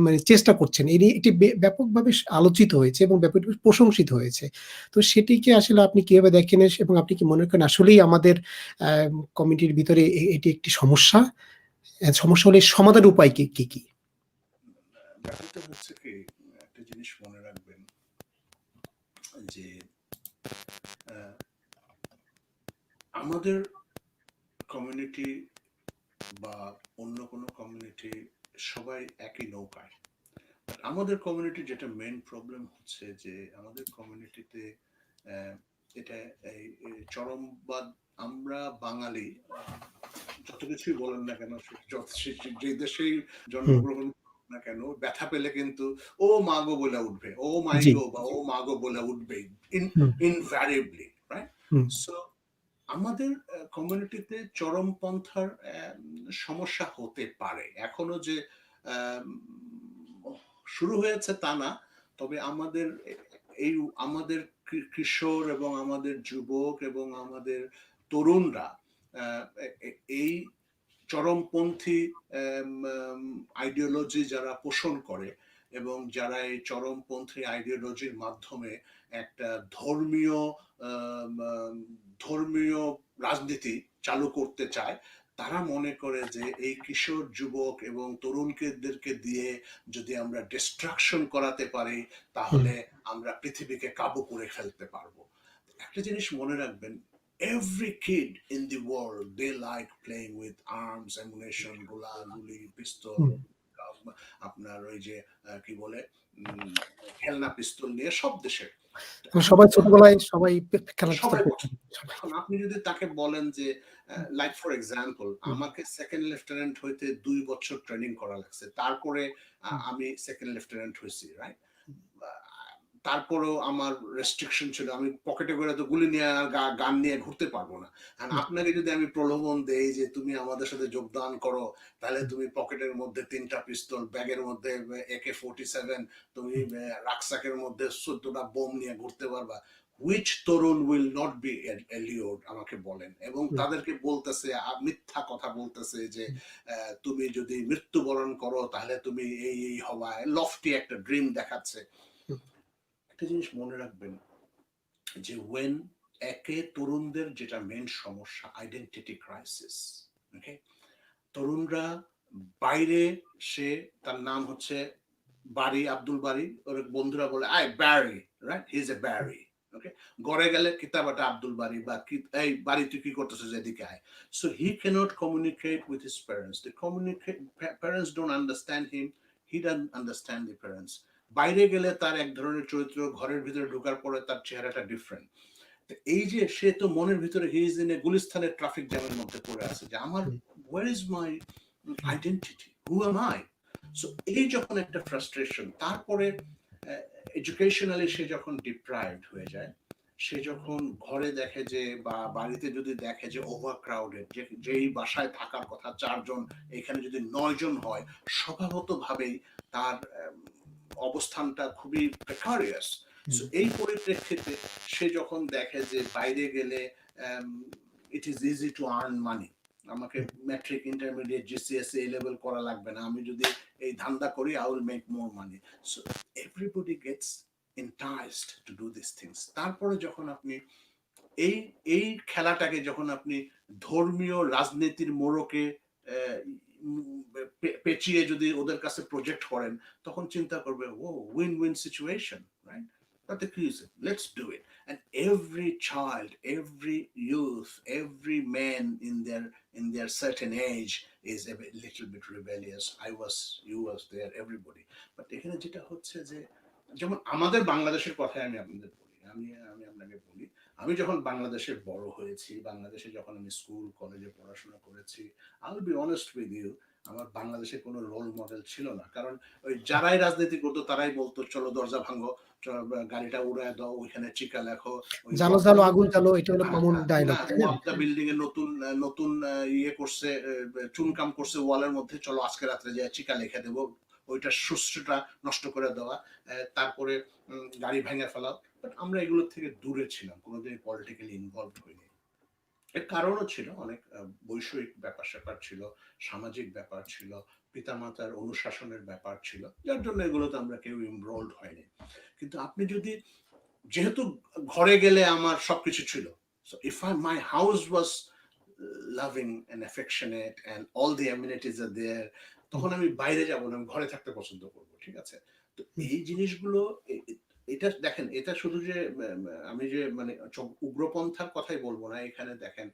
মানে চেষ্টা করছেন। এটি ব্যাপকভাবে আলোচিত হয়েছে এবং ব্যাপকভাবে প্রশংসিত হয়েছে। তো সেটিকে আসলে আপনি কিভাবে দেখেন এবং আপনি কি মনে করেন আসলেই আমাদের কমিউনিটির ভিতরে এটি একটি সমস্যা? সমস্যা হলে সমাধানের উপায় কি? ব্যাপারটা হচ্ছে কি, একটা জিনিস মনে রাখবেন যে আমাদের কমিউনিটি বা অন্য কোনো কমিউনিটি সবাই একই নৌকায়। আমাদের কমিউনিটির যেটা মেইন প্রবলেম হচ্ছে যে আমাদের কমিউনিটিতে এটা এই চরমবাদ। আমরা বাঙালি, যত কিছুই বলেন না কেন, যে দেশেই হুম, জন্মগ্রহণ করুক না কেন, ব্যথা পেলে কিন্তু ও মাগো বলে উঠবে, ও মাই জি, গো বা ও মাগো বলে উঠবে, হুম, ইনভ্যারিয়েবলি, রাইট? হুম, সো আমাদের কমিউনিটিতে চরমপন্থার সমস্যা হতে পারে এখনো, যে আম, শুরু হয়েছে তা না। তবে আমাদের এই আমাদের কিশোর এবং আমাদের যুবক এবং আমাদের তরুণরা এই চরমপন্থী আইডিওলজি যারা পোষণ করে এবং যারা এই চরমপন্থী আইডিওলজির মাধ্যমে একটা ধর্মীয় ধর্মীয় রাজনীতি চালু করতে চায়, তারা মনে করে যে এই কিশোর যুবক এবং তরুণদেরকে দিয়ে যদি আমরা ডিস্ট্রাকশন করাতে পারি, হুম, তাহলে আমরা পৃথিবীকে কাবু করে ফেলতে পারবো। একটা জিনিস মনে রাখবেন, every kid in the world they like playing with arms, ammunition, গোলা গুলি, পিস্তল, হুম। আপনার ওই যে কি বলে খেলনা পিস্তল নিয়ে সব দেশে। এখন সবাই ছোটবেলায় সবাই খেলাধুলা সবাই করতেন। পছন্দ। সবাই। এখন আপনি যদি তাকে বলেন যে লাইক ফর এক্সাম্পল, হুম, আমাকে সেকেন্ড লেফটেন্যান্ট হইতে 2 বছর ট্রেনিং করা লাগছে, তারপরে হুম, আমি সেকেন্ড লেফটেন্যান্ট হয়েছি, রাইট? তারপরেও আমার রেস্ট্রিকশন ছিল, আমি পকেটে করে তো গুলি নিয়ে আর গান নিয়ে ঘুরতে পারবো না। আর হুম, আপনাকে যদি আমি প্রলোভন দেই যে তুমি আমাদের সাথে যোগদান করো, তাহলে হুম, তুমি পকেটের মধ্যে 3টা পিস্তল, ব্যাগের মধ্যে AK-47, তুমি হুম, রাকসাকের মধ্যে 14টা বোম নিয়ে ঘুরতে পারবা। হুইচ তরুণ উইল নট বি এলিওর্ড, আমাকে বলেন। এবং হুম, তাদেরকে বলতেছে, মিথ্যা কথা বলতেছে যে হুম, তুমি যদি মৃত্যুবরণ করো তাহলে তুমি এই হবা, লফটি একটা ড্রিম দেখাচ্ছে। হুম, একটা জিনিস মনে রাখবেন যে তরুণদের যেটা মেন সমস্যা, আইডেন্টিটি ক্রাইসিস। ওকে, তরুণরা বাইরে, সে তার নাম হচ্ছে বাড়ি, আব্দুল বাড়ি, ওর বন্ধুরা বলে I Barry, right, he is a Barry. Okay, ঘরে গেলে কিতাবাটা আব্দুল বাড়ি বা এই বাড়ি তুই কি করতেছিস এদিকে আয়। So he can't communicate with his parents, the communicate, parents don't understand him, he doesn't understand the parents. বাইরে গেলে তার এক ধরনের চরিত্র, ঘরের ভিতরে ঢোকার পরে তার চেহারাটা ডিফারেন্ট। এই যে সে তো মনের ভিতরে হি ইজ ইন এ গুলিস্তানের ট্রাফিক জ্যামের মধ্যে পড়ে আছে যে আমার hmm, where is my hmm, identity, who am I. So এই যখন একটা ফ্রাস্ট্রেশন, তারপরে এডুকেশনালি সে যখন ডিপ্রাইভড হয়ে যায়, সে যখন ঘরে দেখে যে বা বাড়িতে যদি দেখে যে ওভার ক্রাউডেড, যেই বাসায় থাকার কথা 4 জন, এখানে যদি 9 জন হয়, স্বভাবত ভাবেই তার অবস্থানটা খুবই প্রেকারিয়াস। হুম, সো এই পরিপ্রেক্ষিতে সে যখন দেখে যে বাইরে গেলে it is easy to earn money, আমাকে matric, intermediate, GCSE, A level করা লাগবে না, আমি যদি এই ধান্দা করি I will make more money. So everybody gets enticed to do these things। তারপরে যখন আপনি এই এই খেলাটাকে যখন আপনি ধর্মীয় রাজনীতির মোড়কে পেঁচিয়ে যদি ওদের কাছে প্রজেক্ট করেন, তখন চিন্তা করবে ও উইন উইন সিচুয়েশন, রাইট? তাতে কি হয়েছে, let's do it. And every child, every youth, every man in their certain age is a little bit rebellious. You was there, everybody. But এখানে যেটা হচ্ছে যে, যেমন আমাদের বাংলাদেশের কথাই আমি আপনাদের বলি, আমি আপনাকে বলি, আমি যখন বাংলাদেশে বড় হয়েছি, বাংলাদেশে যখন আমি স্কুল কলেজে পড়াশোনা করেছি, I will be honest with you, আমার বাংলাদেশে কোনো রোল মডেল ছিল না। কারণ ওই যারাই রাজনীতি করতো তারাই বলতো চলো দরজা ভাঙো, গাড়িটা উড়ায় দাও, ওইখানে চিকা লেখো, ওই জালো, ওয়াপদা জালো, আগুন জ্বালো, এটা হলো কমন না ডায়ালগ, তাই না? ওয়াপদা বিল্ডিং এ নতুন নতুন ইয়ে করছে, চুনকাম করছে ওয়ালের মধ্যে, চলো আজকে রাত্রে যায় চিকা লিখে দেবো, ওইটা সুস্থটা নষ্ট করে দেওয়া, তারপরে গাড়ি ভেঙে ফেলা। বাট আমরা এগুলোর থেকে দূরে ছিলাম, কোনোদিন পলিটিক্যালি ইনভলভ হইনি। এর কারণও ছিল অনেক, বৈষয়িক ব্যাপার স্যাপার ছিল, সামাজিক ব্যাপার ছিল, পিতামাতার অনুশাসনের ব্যাপার ছিল, যার জন্য এগুলোতে আমরা কেউ ইনভলভ হয়নি। কিন্তু আপনি যদি, যেহেতু ঘরে গেলে আমার সবকিছু ছিল, so if my house was loving and affectionate and all the amenities are there, তখন আমি বাইরে যাব না, আমি ঘরে থাকতে পছন্দ করব, ঠিক আছে? তো এই জিনিসগুলো, এটা দেখেন, এটা শুধু যে আমি যে মানে উগ্রপন্থার কথাই বলবো না, এখানে দেখেন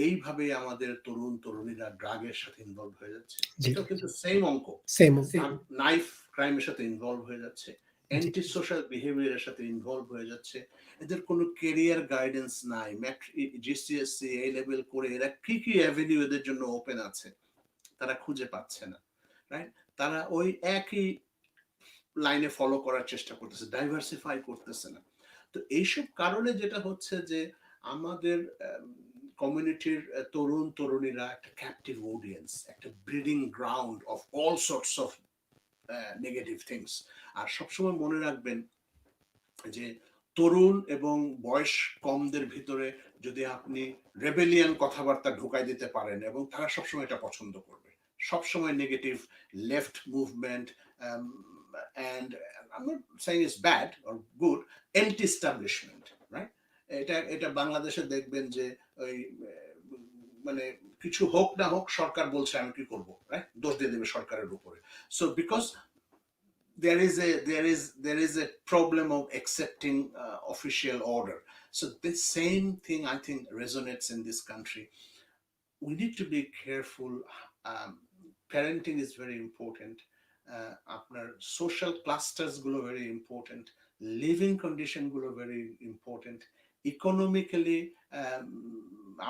এইভাবে আমাদের তরুণ তরুণীরা ড্রাগের সাথে ইনভলভ হয়ে যাচ্ছে, এটাও কিন্তু সেম অঙ্ক, সেম। নাইফ ক্রাইমের সাথে ইনভলভ হয়ে যাচ্ছে, জি। অ্যান্টি সোশ্যাল বিহেভিয়ারের সাথে ইনভলভ হয়ে যাচ্ছে। এদের কোনো কেরিয়ার গাইডেন্স নাই, জিসিএসসি এ লেভেল করে এরা কি কি অ্যাভিনিউ এদের জন্য ওপেন আছে তারা খুঁজে পাচ্ছে না, রাইট? তারা ওই একই লাইনে ফলো করার চেষ্টা করতেছে, ডাইভার্সিফাই করতেছে না। তো এইসব কারণে যেটা হচ্ছে যে আমাদের কমিউনিটির তরুণ তরুণীরা একটা ক্যাপটিভ অডিয়েন্স, একটা breeding ground of all sorts of negative things. আর সবসময় মনে রাখবেন যে তরুণ এবং বয়স কমদের ভিতরে যদি আপনি রেবেলিয়ান কথাবার্তা ঢুকাই দিতে পারেন, এবং তারা সবসময় এটা পছন্দ করবে, সবসময় negative left movement, and I'm not saying it's bad or good, anti-establishment, right? এটা বাংলাদেশে দেখবেন যে ওই মানে কিছু হোক না হোক সরকার বলছে আমি কি করব, রাইট? দোষ দিয়ে দেবে সরকারের উপরে। So because there is a problem of accepting official order. So the same thing I think resonates in this country. We need to be careful. um, Parenting is very important. আপনার social clusters গুলো very important, living condition গুলো very important, economically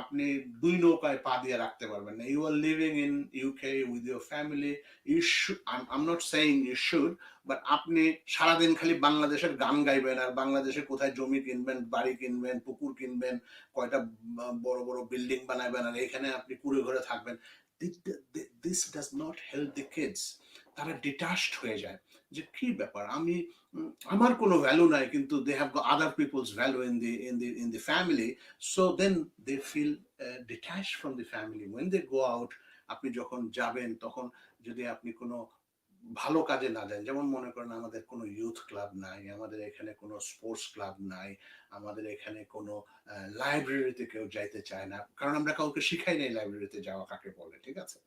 আপনি দুই নৌকায় পা দিয়ে রাখতে পারবেন না। You are living in UK with your family, you should, I'm not saying you should, but আপনি সারাদিন খালি বাংলাদেশের গান গাইবেন আর বাংলাদেশে কোথায় জমি কিনবেন, বাড়ি কিনবেন, পুকুর কিনবেন, কয়টা বড় বড় বিল্ডিং বানাবেন, আর এখানে আপনি কুড়ে ঘরে থাকবেন, this does not help the kids. তারা ডিটাচড হয়ে যায় যে কি ব্যাপার, আমি আমার কোনো ভ্যালু নাই, কিন্তু they have other peoples value in the family, so then they feel detached from the family when they go out. আপনি যখন যাবেন তখন যদি আপনি কোনো ভালো কাজে না যায়, যেমন মনে করেন আমাদের কোনো ইউথ ক্লাব নাই, আমাদের এখানে কোনো স্পোর্টস ক্লাব নাই, আমাদের এখানে কোনো লাইব্রেরিতে কেউ যাইতে চায় না, কারণ আমরা কাউকে শিখাই নাই লাইব্রেরিতে যাওয়া কাকে বলে, ঠিক আছে?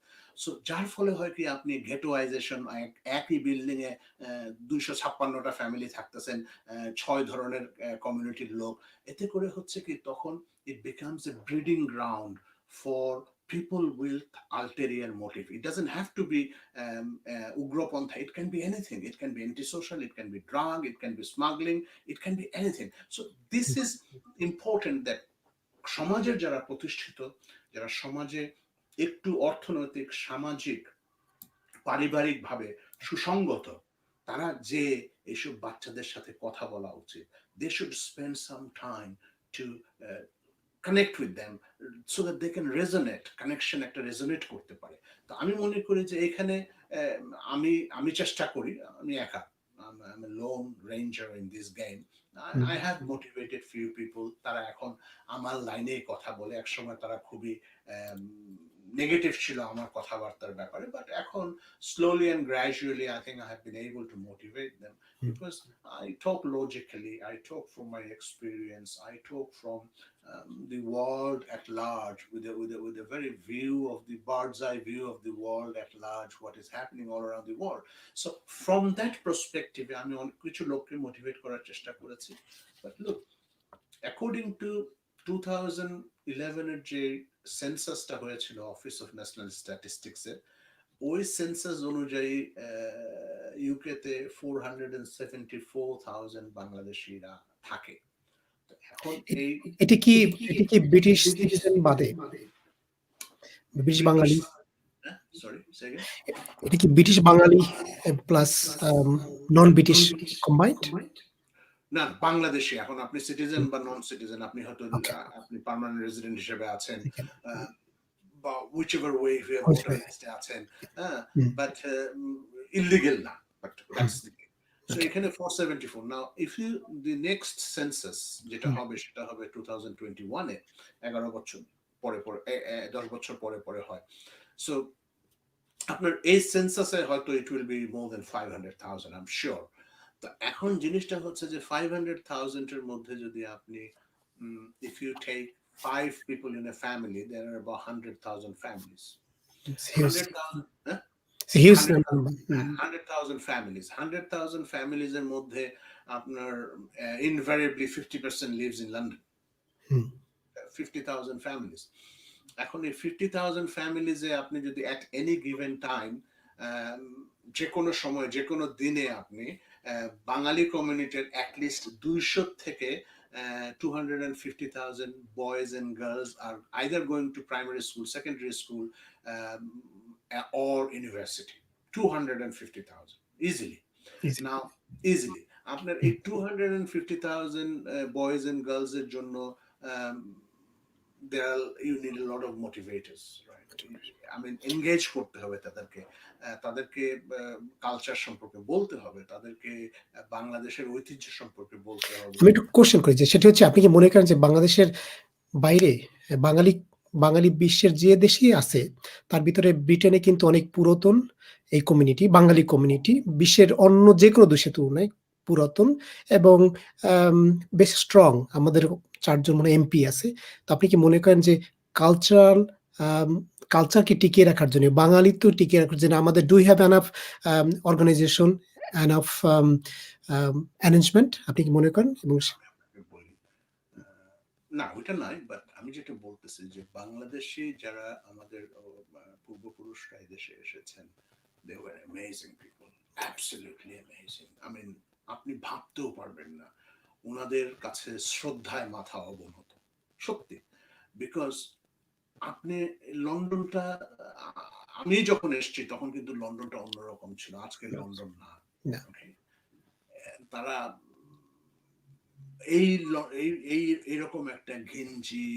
সো যার ফলে হয় কি, আপনি গেটোয়াইজেশন, একই বিল্ডিং এ 256টা ফ্যামিলি থাকতেছেন, 6 ধরনের কমিউনিটির লোক, এতে করে হচ্ছে কি তখন it becomes a breeding ground for people with ulterior motive. It doesn't have to be ugropontha, it can be anything, it can be antisocial, it can be drug, it can be smuggling, it can be anything. So this is important, that সমাজের যারা প্রতিষ্ঠিত, যারা সমাজে একটু অর্থনৈতিক, সামাজিক, পারিবারিক ভাবে সুসংগত, তারা যে এইসব বাচ্চাদের সাথে কথা বলা উচিত। They should spend some time to connect with them so that they can resonate, connection একটা resonate করতে পারে। তো আমি মনে করি যে এখানে আমি চেষ্টা করি, আমি একা, I'm a lone ranger in this game. I have motivated few people, তারা এখন আমার লাইনে কথা বলে, একসময় তারা খুবই নেগেটিভ ছিল আমার কথাবার্তার ব্যাপারে, বাট এখন slowly and gradually I think I have been able to motivate them, because I talk logically, I talk from my experience, I talk from the world at large, with a very view of the bird's eye view of the world at large, what is happening all around the world. So from that perspective আমি অনেক কিছু লোককে motivate করার চেষ্টা করেছি। But look, according to 2011 এর যে সেন্সাসটা হয়েছিল অফিস অফ ন্যাশনাল স্ট্যাটিস্টিক্স এর, ওই সেন্সাস অনুযায়ী ইউকে তে 474,000 বাংলাদেশিরা থাকে। এখন এ- এই এটি কি ব্রিটিশ সিটিজেন বাদে ব্রিটিশ ব্রিটিশ, বাঙালি, সরি সেকেন্ড, এটা কি ব্রিটিশ বাঙালি প্লাস নন ব্রিটিশ কম্বাইন্ড? না বাংলাদেশি। এখন আপনি সিটিজেন বা নন সিটিজেন, আপনি হয়তো ওকে, আপনি পার্মানেন্ট রেসিডেন্ট হিসেবে আছেন, এখানে বা whichever way if you have হতে voter পারে। list এ আছেন, হ্যাঁ, হুম, বাট ইলিগেল না, but hmm, that's the thing. So okay, এখানে 474 now if you the next census যেটা হুম, হবে সেটা হবে 2021 এ, 11 বছর পরে পরে 10 বছর পরে পরে হয়। সো আপনার এই সেন্সাসে হয়তো it will be more than 500,000 I am sure. তো এখন জিনিসটা হচ্ছে যে 500,000 এর মধ্যে যদি আপনি if you take 5 people in a family, there are about 100,000 families. Huge 100,000, হ্যাঁ, হিউজ 100,000, নাম্বার। 100,000 families, 100,000 families এর মধ্যে আপনার invariably 50% lives in London, hmm, 50,000 families। এখন এই 50,000 ফ্যামিলিজে আপনি যদি অ্যাট এনি গিভেন টাইম, যে কোনো সময় যে কোনো দিনে আপনি বাঙালি কমিউনিটির অ্যাটলিস্ট 200 থেকে 250,000 বয়েজ অ্যান্ড গার্লস আর either going to primary school, secondary school or university, 250,000 easily. easy, now easily আপনার এই 250,000 বয়েজ অ্যান্ড গার্লস এর জন্য there are, you need a lot of motivators, right? I mean engage করতে হবে তাদেরকে, তাদেরকে culture সম্পর্কে বলতে হবে, তাদেরকে বাংলাদেশের ঐতিহ্য সম্পর্কে বলতে হবে। আমি একটু কোশ্চেন করি যে সেটা হচ্ছে আপনি কি মনে করেন যে বাংলাদেশের বাইরে বাঙালি বাঙালি বিশ্বের যে দেশেই আছে তার ভিতরে ব্রিটেনে কিন্তু অনেক পুরাতন এই কমিউনিটি, বাঙালি কমিউনিটি বিশ্বের অন্য যে কোনো দেশের তুলনায় পুরাতন এবং আম বেশ স্ট্রং। আমাদের ৪ জন মনে হয় এমপি আছে। তো আপনি কি মনে করেন যে কালচারাল আম কালচারকে টিকিয়ে রাখার জন্য, বাঙালিত্ব টিকিয়ে রাখার জন্য আমাদের do we have enough organisation, enough arrangement আপনি কি মনে করেন? এবং আমি আপনাকে বলি, না ওইটা নাই, বাট আমি যেটা বলতেছি যে বাংলাদেশি যারা আমাদের পূর্বপুরুষরা এই দেশে এসেছেন, they were amazing people, absolutely amazing. I mean আপনি ভাবতেও পারবেন না, ওনাদের কাছে শ্রদ্ধায় মাথা অবনত, সত্যি। বিকজ আপনি লন্ডনটা, আমি যখন এসেছি তখন কিন্তু লন্ডনটা অন্যরকম ছিল, আজকের লন্ডন না। না, Okay? তারা এই এই এই এরকম একটা ঘিঞ্জি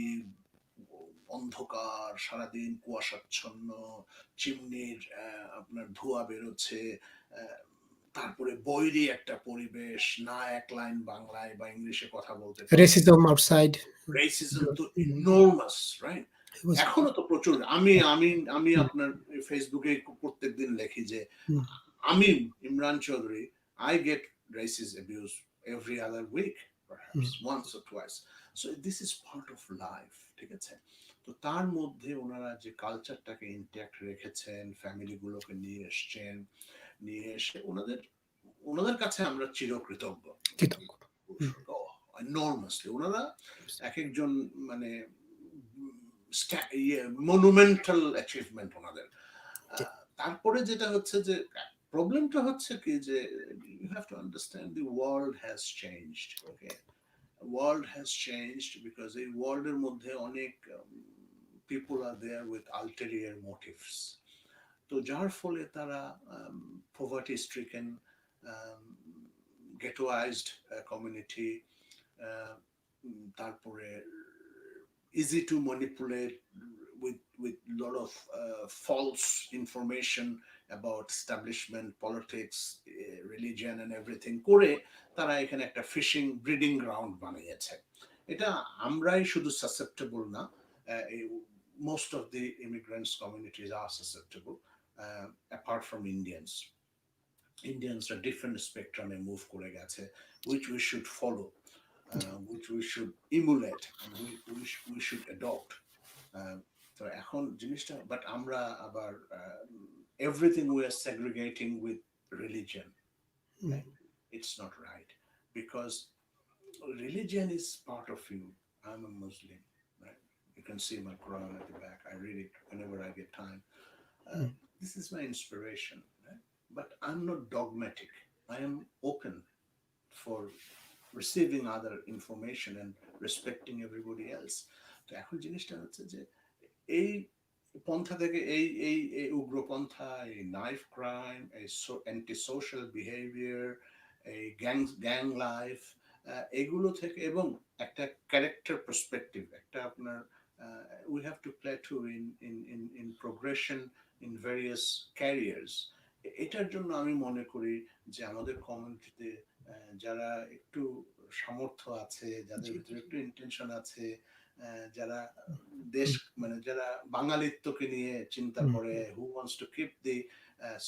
অন্ধকার, সারাদিন কুয়াশাচ্ছন্ন, চিমনির আপনার ধোঁয়া বেরোচ্ছে, তারপরে বৈরী একটা পরিবেশ, না এক লাইন বাংলায় বা ইংলিশে কথা বলতে পারে, রেসিজম আউটসাইড। রেসিজম তো ইনর্মাস, রাইট? It was এখনো তো প্রচুর। আমি আমি আমি আপনার ফেসবুকে প্রত্যেকদিন লেখি যে হুম, আমি Imran Chowdhury, I get racist abuse every other week, perhaps hmm, once or twice. So this is part of life, ঠিক আছে? তো তার মধ্যে ওনারা যে কালচারটাকে ইনট্যাক্ট রেখেছেন, ফ্যামিলি গুলোকে নিয়ে এসছেন, নিয়ে এসে ওনাদের ওনাদের কাছে আমরা চিরকৃতজ্ঞ। কৃতজ্ঞ। হুম, এনর্মাসলি ওনারা এক একজন মানে মনুমেন্টাল অ্যাচিভমেন্ট ওনাদের। জি, তারপরে যেটা হচ্ছে যে প্রবলেমটা হচ্ছে কি যে you have to understand the world has changed, okay? World has changed because এই ওয়ার্ল্ডের মধ্যে অনেক people are there with ulterior motives, তো যার ফলে তারা poverty stricken, ghettoized community, তারপরে easy to manipulate with lot of false information about establishment, politics, religion and everything করে তারা এখানে একটা ফিশিং ব্রিডিং গ্রাউন্ড বানিয়েছে। এটা আমরাই শুধু সাসেপ্টেবল না, most of the immigrants communities are susceptible, apart from Indians. Indians are different spectrum and move করে গেছে, which we should follow, which we should emulate and we should adopt. তো এখন জিনিসটা, বাট আমরা আবার everything we are segregating with religion, hmm, right? It's not right, because religion is part of you. I'm a Muslim, right? You can see my Quran at the back, I read it whenever I get time. Hmm, This is my inspiration, right? But I'm not dogmatic, I am open for receiving other information and respecting everybody else. তো এখন জিনিসটা হচ্ছে যে এই পন্থা থেকে এই উগ্রপন্থা, এই নাইফ ক্রাইম, এই অ্যান্টি সোশ্যাল বিহেভিয়ার, এই গ্যাং লাইফ, এগুলো থেকে, এবং একটা ক্যারেক্টার পার্সপেক্টিভ, একটা আপনার we have to play to in progression in various carriers. এটার জন্য আমি মনে করি যে আমাদের কমিউনিটিতে যারা একটু সামর্থ্য আছে, যাদের ভিতরে একটু ইন্টেনশন আছে, যারা দেশ মানে যারা বাঙালিত্বকে নিয়ে চিন্তা করে, who wants to keep the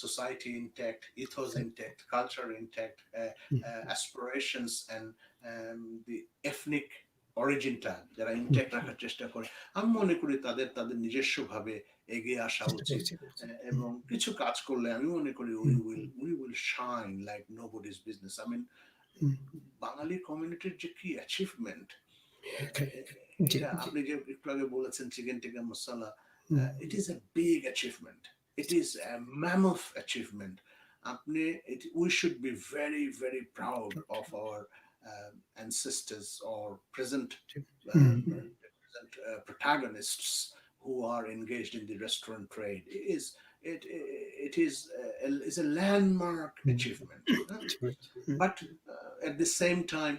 society intact, ethos intact, culture intact, aspirations and the ethnic অরিজিনটা যারা ইনটেক্ট রাখার চেষ্টা করে, আমি মনে করি তাদের তাদের নিজস্ব ভাবে এগিয়ে আসা উচিত। এবং কিছু কাজ করলে আমি মনে করি we will shine like nobody's business. I mean, বাঙালি কমিউনিটির যে কি অ্যাচিভমেন্ট, এটা আপনি যে একটু আগে বলেছেন chicken tikka masala, it is a big achievement, it is a mammoth achievement. We should be very very proud of our ancestors or present protagonists who are engaged in the restaurant trade. It is a landmark achievement. But at the same time,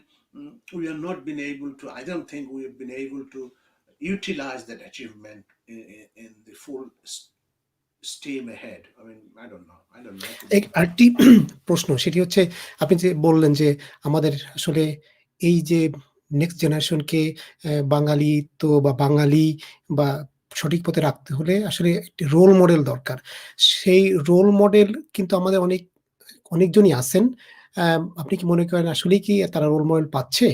we have not been able to, I don't think we have been able to utilize that achievement in the full steam ahead. I mean, I don't know. আরেকটি প্রশ্ন, সেটি হচ্ছে আপনি যে বললেন যে আমাদের আসলে এই যে নেক্সট জেনারেশনকে বাঙালিত্ব বা বাঙালি বা সঠিক পথে রাখতে হলে আসলে একটি রোল মডেল দরকার। সেই রোল মডেল কিন্তু আমাদের অনেকজনই আছেন। আপনি কি মনে করেন আসলেই কি তারা রোল মডেল পাচ্ছে?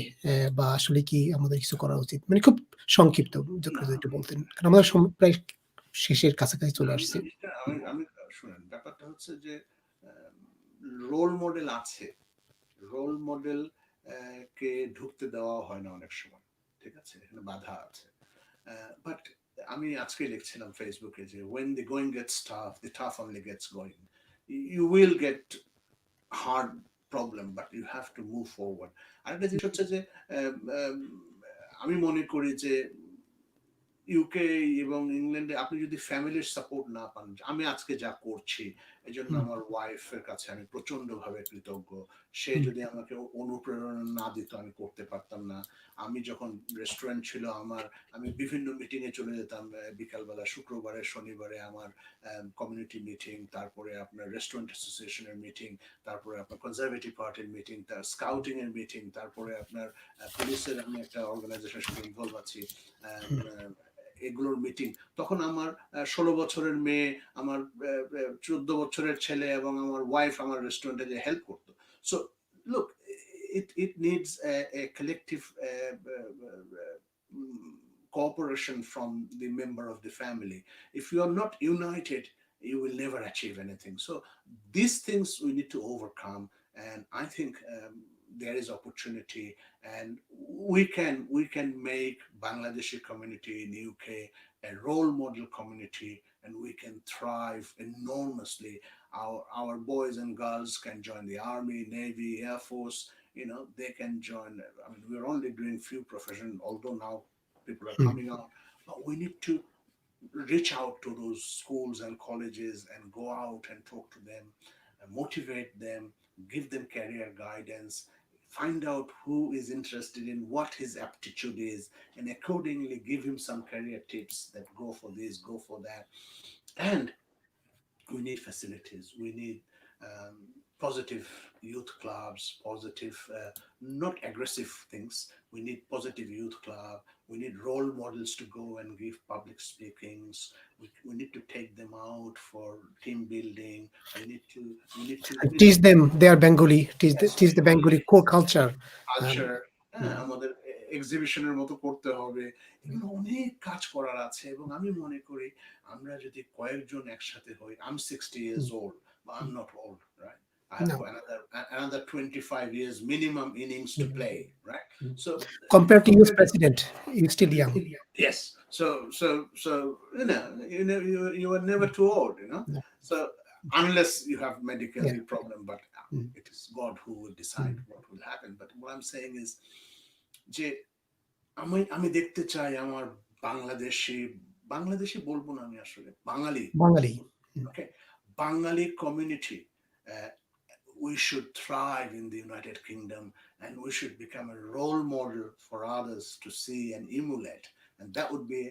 বা আসলে কি আমাদের কিছু করা উচিত? মানে খুব সংক্ষিপ্ত যদি একটু বলতেন। কারণ আমাদের প্রায় শেষের কাছাকাছি চলে আসছে। আমি শুনেন, ব্যাপারটা হচ্ছে যে রোল মডেল আছে, রোল মডেল কে ঢুকতে দেওয়া হয় না অনেক সময়, ঠিক আছে, এখানে বাধা আছে। বাট আমি আজকে লিখছিলাম ফেসবুকে যে when the going gets tough, the tough only gets going. You will get hard problem, but you have to move forward. আরেকটা জিনিস হচ্ছে যে আমি মনে করি যে ইউকে এবং ইংল্যান্ডে আপনি যদি ফ্যামিলির সাপোর্ট না পান, আমি আজকে যা করছি এই জন্য আমার ওয়াইফের কাছে আমি প্রচন্ড ভাবে কৃতজ্ঞ। সে যদি আমাকে অনুপ্রেরণা না দিত আমি করতে পারতাম না। আমি যখন রেস্টুরেন্ট ছিল আমার, আমি বিভিন্ন মিটিং এ চলে যেতাম বিকালবেলা, শুক্রবারে শনিবারে আমার কমিউনিটি মিটিং, তারপরে আপনার রেস্টুরেন্ট অ্যাসোসিয়েশনের মিটিং, তারপরে আপনার কনজারভেটিভ পার্টির মিটিং, তার স্কাউটিং এর মিটিং, তারপরে আপনার পুলিশের আমি একটা অর্গানাইজেশনের সাথে ইনভলভ আছি, এগুলোর মিটিং। তখন আমার 16 বছরের মেয়ে, আমার 14 বছরের ছেলে এবং আমার ওয়াইফ আমার রেস্টুরেন্টে যে হেল্প করতো। So look, it needs a collective cooperation from the member of the family. If you are not united, you will never achieve anything. So these things we need to overcome, and I think there is opportunity, and we can make Bangladeshi community in UK a role model community, and we can thrive enormously. Our boys and girls can join the army, navy, air force. You know, they can join. I mean, we're only doing few professions, although now people are coming out, but we need to reach out to those schools and colleges and go out and talk to them, motivate them, give them career guidance, find out who is interested in what his aptitude is, and accordingly give him some career tips that go for this, go for that. And we need facilities, we need positive youth clubs, positive, not aggressive things. We need positive youth club. We need role models to go and give public speakings. We need to take them out for team building. We need to teach them their Bengali, teach the Bengali core culture. আমাদের এক্সিবিশনের মতো করতে হবে। এগুলো অনেক কাজ করার আছে, এবং আমি মনে করি আমরা যদি কয়েকজন একসাথে হই, I'm 60 years old, but I'm not old, right? I have another 25 years minimum innings to play, right? So compared to US president, you're still young. Yes. So you are never too old, you know. So unless you have medical problem, but It is God who will decide what will happen. But what I'm saying is যে আমি দেখতে চাই আমার বাংলাদেশি বাংলাদেশি বলবো না আমি আসলে বাঙালি বাঙালি। okay Bengali community we should thrive in the United Kingdom and we should become a role model for others to see and emulate and that would be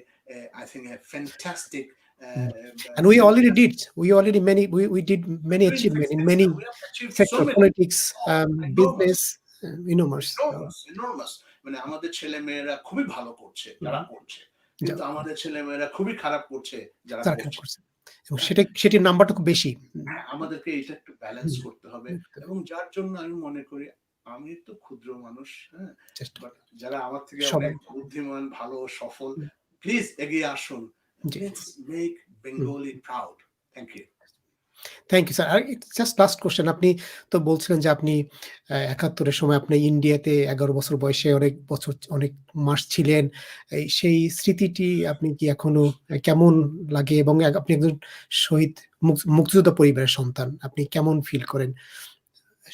I think a fantastic And we already future. did. We did many Doing achievement things, in yes, many we have achieved so sector, many. politics, Oh, enormous. business, enormous. enormous মানে আমাদের ছেলে মেয়েরা খুবই ভালো করছে যারা করছে যা কিন্তু আমাদের ছেলে মেয়েরা খুবই খারাপ করছে যারা তারা খারাপ করছে করছে। এবং হ্যাঁ সেটির নাম্বারটা খুব বেশি। আমাদেরকে এটা একটু ব্যালেন্স হুম, করতে হবে এবং যার জন্য আমি মনে করি আমি তো ক্ষুদ্র মানুষ হ্যাঁ চেষ্টা বাট যারা আমার থেকে সবাই। অনেক বুদ্ধিমান ভালো সফল প্লিজ এগিয়ে আসুন জি। Let's make Bengali proud thank you thank you sir. আর জাস্ট লাস্ট কোয়েশ্চেন, আপনি তো বলছিলেন যে আপনি ৭১ এর সময় আপনি ইন্ডিয়াতে ১১ বছর বয়সে অনেক মাস ছিলেন। সেই স্মৃতিটি আপনি কি এখনো কেমন লাগে? এবং আপনি একজন শহীদ মুক্তিযোদ্ধা পরিবারের সন্তান। আপনি কেমন ফিল করেন?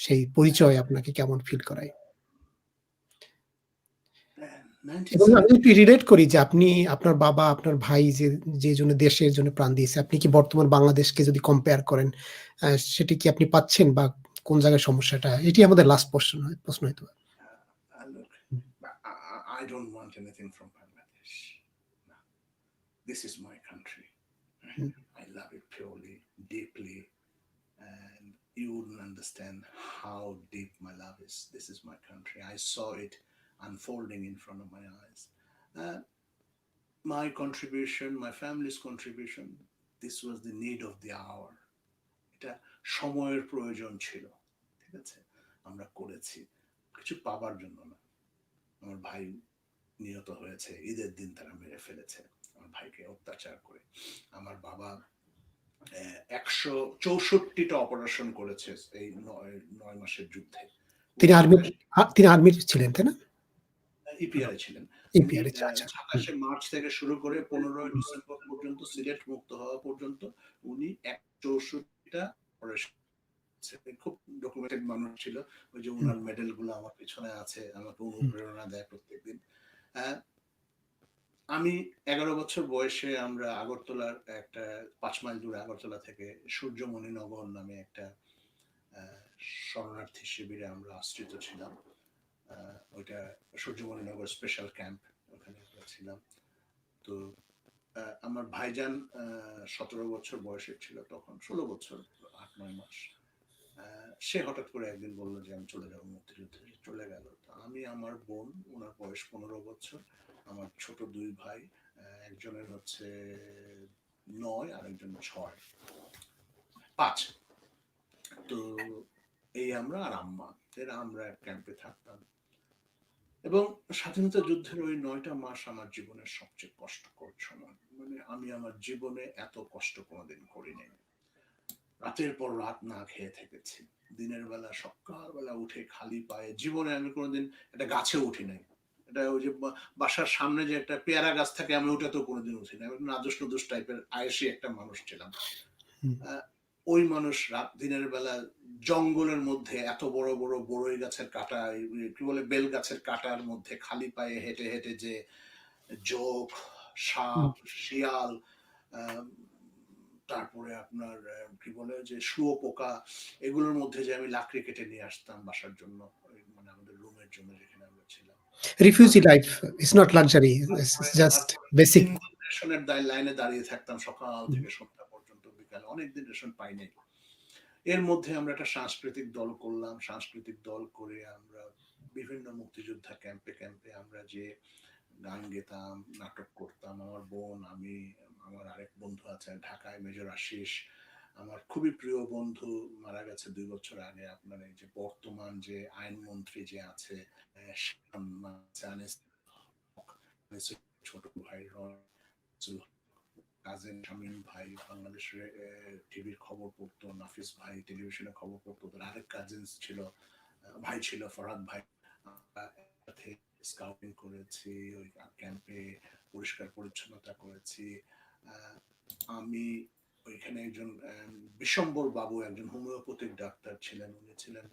সেই পরিচয় আপনাকে কেমন ফিল করায়? এবং আমি 1970 একটু রিলেট করি যে আপনি আপনার বাবা, আপনার ভাই যে জন্য দেশের জন্য প্রাণ দিয়েছে, আপনি কি বর্তমান বাংলাদেশকে যদি কম্পেয়ার করেন, সেটি কি আপনি পাচ্ছেন বা কোন জায়গায় সমস্যাটা? এটি আমাদের লাস্ট প্রশ্ন হয়তো। look I don't want anything from Bangladesh no. This is my country hmm, I love it purely deeply and you wouldn't understand how deep my love is. This is my country. I saw it unfolding in front of my eyes. Uh, my contribution, my family's contribution, this was the need of the hour. এটা সময়ের প্রয়োজন ছিল ঠিক আছে আমরা করেছি কিছু পাবার জন্য না আমার ভাই নিহত হয়েছে ঈদের দিন তারা মেরে ফেলেছে আমার ভাইকে অত্যাচার করে আমার বাবা ১৬৪টা অপারেশন করেছে এই ৯ মাসের যুদ্ধে উনি তিনি আর্মির ছিলেন, তাই না? ইপিআরে ছিলেন উনি এপিআর আচ্ছা। ২৭শে মার্চ থেকে শুরু করে ১৫ই ডিসেম্বর পর্যন্ত সিলেট মুক্ত হওয়া পর্যন্ত উনি ১৬৪টা অপারেশন খুব ডকুমেন্টেড মানুষ ছিল ওই যে ওনার মেডেল গুলো আমার পিছনে আছে আমাকে অনুপ্রেরণা দেয় প্রত্যেকদিন আমি ১১ বছর বয়সে আমরা আগরতলার একটা ৫ মাইল দূরে আগরতলা থেকে সূর্যমণিনগর নামে একটা শরণার্থী শিবিরে আমরা আশ্রিত ছিলাম ওইটা সূর্যমণিনগর স্পেশাল ক্যাম্প ওখানে আমরা ছিলাম তো আমার ভাইজান ১৭ বছর বয়সের ছিল তখন ১৬ বছর ৮-৯ মাস সে হঠাৎ করে একদিন বললো যে আমি চলে যাবো মুক্তিযুদ্ধে চলে গেল আমি আমার বোন ওনার বয়স ১৫ বছর আমার ছোট ২ ভাই একজনের হচ্ছে ৯ আর একজনের ৬ ৫ তো এই আমরা আর আম্মা এরা আমরা ক্যাম্পে থাকতাম এবং স্বাধীনতা যুদ্ধের ওই ৯টা মাস আমার জীবনের সবচেয়ে কষ্টকর সময় মানে আমি আমার জীবনে এত কষ্ট কোনোদিন করিনি রাতের পর রাত না খেয়ে থেকেছি দিনের বেলা সকালবেলা উঠে খালি পায়ে জীবনে আমি কোনোদিন একটা গাছে উঠি নাই এটা ওই যে বাসার সামনে যে একটা পেয়ারা গাছ থাকে আমি ওটাতেও কোনোদিন উঠি না আমি নাদুস নদুস টাইপের আয়েসি একটা মানুষ ছিলাম ওই মানুষ রাত দিনের বেলা জঙ্গলের মধ্যে এত বড় বড় বড়ই গাছের কাটা কি বলে বেল গাছের কাটার মধ্যে খালি পায়ে হেঁটে হেঁটে যে জোক সাপ শিয়াল তারপরে আপনার কি বলে যে শুয়োপোকা এগুলোর মধ্যে যে আমি লাকড়ি কেটে নিয়ে আসতাম বাসার জন্য মানে আমাদের রুমের জন্য যেখানে আমরা ছিলাম refugee life is not luxury, it's just basic. রেশনের লাইনে দাঁড়িয়ে থাকতাম সকাল থেকে সন্ধ্যা পর্যন্ত বিকালে অনেকদিন রেশন পাইনি এর মধ্যে আমরা একটা সাংস্কৃতিক দল করলাম সাংস্কৃতিক দল করে আমরা বিভিন্ন মুক্তিযোদ্ধা ক্যাম্পে ক্যাম্পে আমরা যে গান গেতাম নাটক করতাম আমার বোন আমি আমার আরেক বন্ধু আছে ঢাকায় মেজর আশিস আমার খুবই প্রিয় বন্ধু মারা গেছে ২ বছর আগে আপনার এই যে বর্তমান যে আইনমন্ত্রী যে আছে ছোট ভাই কাজেন শামীম ভাই বাংলাদেশের টিভির খবর পড়তো নাফিস ভাই টেলিভিশনে খবর পড়তো তার আরেক কাজিনস ছিল ভাই ছিল ফরহাদ ভাই স্কাউটিং করেছি ওই ক্যাম্পে পরিষ্কার পরিচ্ছন্নতা করেছি আমি ওইখানে একজন বিশম্বর বাবু, একজন হোমিওপ্যাথিক ডাক্তার ছিলেন, উনি ছিলেন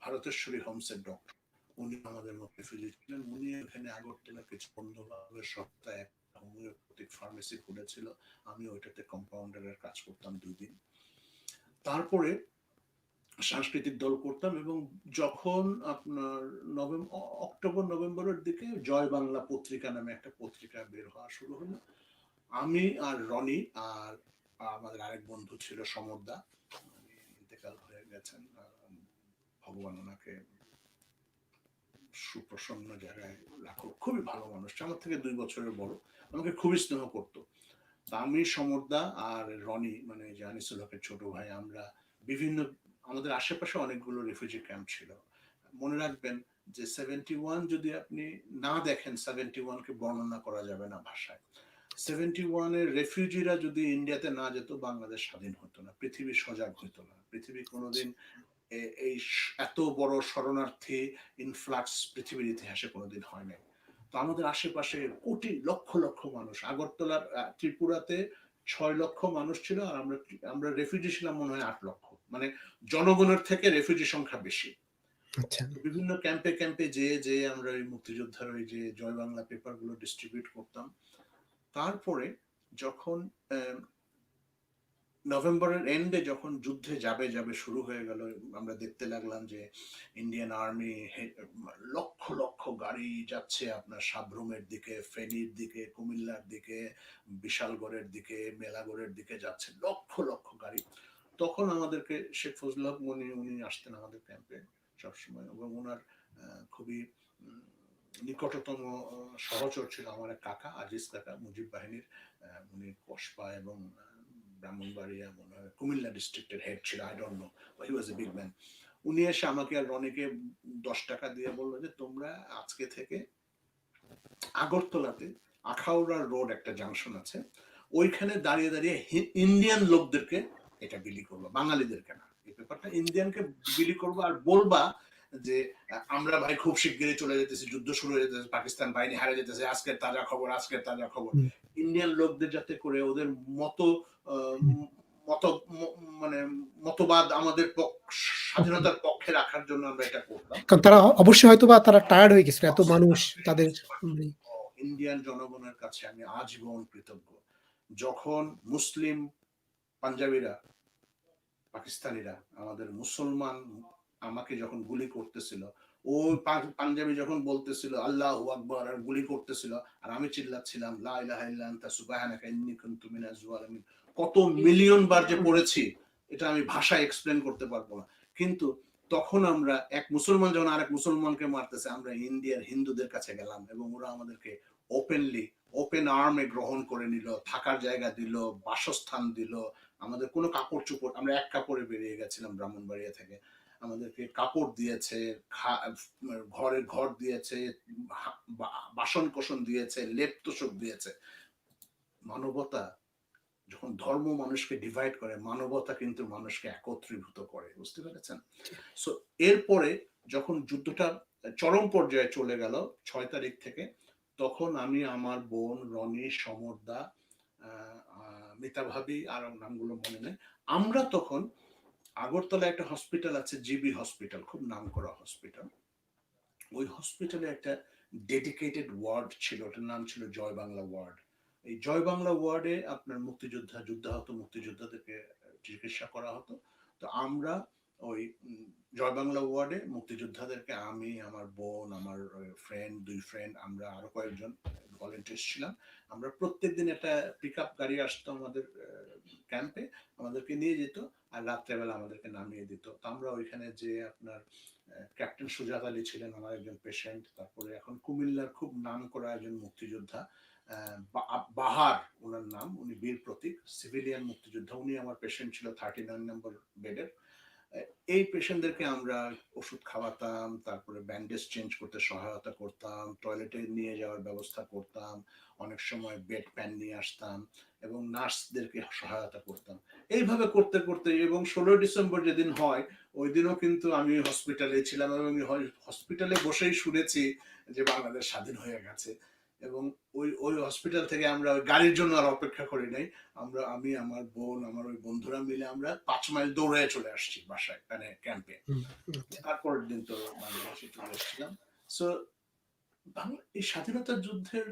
ভারতেশ্বরী হোমসের ডক্টর, উনি আমাদের মধ্যে রেফিউজি ছিলেন। উনি এখানে আগরতলা কিছু বন্ধুবান্ধবের সপ্তাহে একটা হোমিওপ্যাথিক ফার্মেসি খুলেছিল, আমি ওইটাতে কম্পাউন্ডারের কাজ করতাম 2 দিন। তারপরে সাংস্কৃতিক দল করতাম, এবং যখন আপনার অক্টোবর নভেম্বরের দিকে জয় বাংলা পত্রিকা নামে একটা পত্রিকা বের হওয়া শুরু হলো, আমি আর রনি আর আমাদের আরেক বন্ধু ছিল সমরদা, উনি ইন্তেকাল হয়ে গেছেন, ভগবান ওনাকে সুপ্রসন্ন জায়গায় রাখো, খুবই ভালো মানুষ, আমার থেকে 2 বছরের বড়, আমাকে খুবই স্নেহ করতো। তা আমি সমরদা আর রনি, মানে জানিসুল হকের ছোট ভাই, আমরা বিভিন্ন, আমাদের আশেপাশে অনেকগুলো রিফিউজি ক্যাম্প ছিল। মনে রাখবেন যে 71 যদি আপনি না দেখেন, 71-কে বর্ণনা করা যাবে না ভাষায়। 71-এর রেফিউজিরা যদি ইন্ডিয়াতে না যেত, বাংলাদেশ স্বাধীন হতো না, পৃথিবী সজাগ হতো না, পৃথিবী কোনোদিন এই এত বড় শরণার্থী ইনফ্লাক্স পৃথিবীর ইতিহাসে কোনোদিন হয় নাই। তো আমাদের আশেপাশে কোটি লক্ষ লক্ষ মানুষ, আগরতলার ত্রিপুরাতে 6 লক্ষ মানুষ ছিল, আর আমরা রেফিউজি ছিলাম মনে হয় 8 লক্ষ, মানে জনগণের থেকে রেফিউজি সংখ্যা বেশি। আচ্ছা। বিভিন্ন ক্যাম্পে ক্যাম্পে যে আমরা ওই মুক্তিযোদ্ধার ওই যে জয় বাংলা পেপার গুলো ডিস্ট্রিবিউট করতাম। তারপরে যখন নভেম্বরের এন্ডে যখন যুদ্ধে যাবে যাবে শুরু হয়ে গেল, আমরা দেখতে লাগলাম যে ইন্ডিয়ান আর্মি লক্ষ লক্ষ গাড়ি যাচ্ছে আপনার সাবরুমের দিকে, ফেনীর দিকে, কুমিল্লার দিকে, বিশালগড়ের দিকে, মেলাগড়ের দিকে যাচ্ছে লক্ষ লক্ষ গাড়ি। তখন আমাদেরকে শেখ ফজলুল হক মনি, উনি আসতেন আমাদের ক্যাম্পে সবসময়, এবং ওনার খুবই নিকটতম সহচর ছিল আমার এক কাকা, আজিজ কাকা, মুজিব বাহিনীর, উনি কসবা এবং ব্রাহ্মণবাড়িয়া মনে হয় কুমিল্লা ডিস্ট্রিক্টের হেড ছিল, I don't know, he was a big man. উনি এসে আমাকে আর রনিকে 10 টাকা দিয়ে বললো যে তোমরা আজকে থেকে আগরতলাতে আখাউড়া রোড একটা জাংশন আছে, ওইখানে দাঁড়িয়ে দাঁড়িয়ে ইন্ডিয়ান লোকদেরকে এটা বিলি করবো, বাঙালিদেরকে না, এই ব্যাপারটা ইন্ডিয়ানকে বিলি করবো, আর বলবা যে আমরা ভাই খুব শিগগিরই চলে যেতেছি, যুদ্ধ শুরু হয়ে যেতেছে, পাকিস্তান বাহিনী হারে যেতেছে, আজকের তাজা খবর, আজকের তাজা খবর। ইন্ডিয়ান লোকদের যাতে করে ওদের মতো মত মানে মতবাদ আমাদের স্বাধীনতার পক্ষে রাখার জন্য আমরা এটা করতাম। কারণ তারা অবশ্যই হয়তোবা তারা টায়ার্ড হয়ে গেছিল, এত মানুষ তাদের। ইন্ডিয়ান জনগণের কাছে আমি আজীবন কৃতজ্ঞ। যখন মুসলিম পাঞ্জাবিরা, পাকিস্তানিরা আমাদের মুসলমান আমাকে যখন গুলি করতেছিল, ও পাঞ্জাবি যখন বলতেছিল আল্লাহু আকবার আর গুলি করতেছিল, আর আমি চিল্লাচ্ছিলাম লা ইলাহা ইল্লা আনতা সুবহানাকা ইন্নী কুনতু মিনাজ জালিমিন, কত মিলিয়ন বার যে পড়েছি এটা আমি ভাষায় এক্সপ্লেন করতে পারবো না। কিন্তু তখন আমরা এক মুসলমান যখন আরেক মুসলমানকে মারতেছে, আমরা ইন্ডিয়ার হিন্দুদের কাছে গেলাম, এবং ওরা আমাদেরকে ওপেনলি ওপেন আর্মে গ্রহণ করে নিল, থাকার জায়গা দিল, বাসস্থান দিল, আমাদের কোনো কাপড় চোপড়, আমরা এক কাপড়ে বেরিয়ে গেছিলাম ব্রাহ্মণবাড়িয়া থেকে, আমাদেরকে কাপড় দিয়েছে, ঘরের ঘর দিয়েছে, বাসন কোসন দিয়েছে, লেপ তোষক দিয়েছে। মানবতা যখন ধর্ম মানুষকে ডিভাইড করে, মানবতা কিন্তু মানুষকে একত্রীভূত করে, বুঝতে পেরেছেন? সো এরপরে যখন যুদ্ধটা চরম পর্যায়ে চলে গেল 6 তারিখ থেকে, তখন আমি, আমার বোন রনি, সমরদা, মিতা ভাবি, আর নামগুলো মনে নেই, আমরা তখন আগরতলা একটা হসপিটাল আছে, জিবি হসপিটাল, খুব নাম করা হসপিটাল, ওই হসপিটালে একটা ডেডিকেটেড ওয়ার্ড ছিল, ওটার নাম ছিল জয় বাংলা ওয়ার্ড। এই জয় বাংলা ওয়ার্ডে আপনার মুক্তিযোদ্ধা, যুদ্ধাহত মুক্তিযোদ্ধাদেরকে চিকিৎসা করা হতো। তো আমরা ওই জয় বাংলা ওয়ার্ডে মুক্তিযোদ্ধাদেরকে, আমি, আমার বোন, আমার ফ্রেন্ড, 2 ফ্রেন্ড, আমরা আরো কয়েকজন ভলেন্টিয়ার্স ছিলাম, আমরা প্রত্যেকদিন একটা পিক আপ গাড়ি আসতো আমাদের ক্যাম্পে, আমাদেরকে নিয়ে যেত, আর রাত্রেবেলা আমাদেরকে নামিয়ে দিত। তো আমরা ওইখানে যে আপনার ক্যাপ্টেন সুজাত আলী ছিলেন আমার একজন পেশেন্ট, তারপরে এখন কুমিল্লার খুব নাম করা একজন মুক্তিযোদ্ধা বাহার ওনার নাম, উনি বীর প্রতীক, সিভিলিয়ান মুক্তিযোদ্ধা, উনি আমার পেশেন্ট ছিল 39 নম্বর বেডের। এই পেশেন্টদেরকে আমরা ওষুধ খাওয়াতাম, তারপরে ব্যান্ডেজ চেঞ্জ করতে সহায়তা করতাম, টয়লেটে নিয়ে যাওয়ার ব্যবস্থা করতাম, অনেক সময় বেড প্যান নিয়ে আসতাম, এবং নার্সদেরকে সহায়তা করতাম। এইভাবে করতে করতে, এবং 16 ডিসেম্বর যেদিন হয় ওই দিনও কিন্তু আমি হসপিটালে ছিলাম, এবং হসপিটালে বসেই শুনেছি যে বাংলাদেশ স্বাধীন হয়ে গেছে। এবং ওই হসপিটাল থেকে আমরা ওই গাড়ির জন্য আর অপেক্ষা করি নাই। আমি, আমার বোন, আমার ওই বন্ধুরা মিলে আমরা 5 মাইল দৌড়ে চলে আসছি বাসায়, মানে ক্যাম্পে। আচ্ছা। তারপরের দিন তো বাংলাদেশে চলে এসেছিলাম। সো এই স্বাধীনতা যুদ্ধের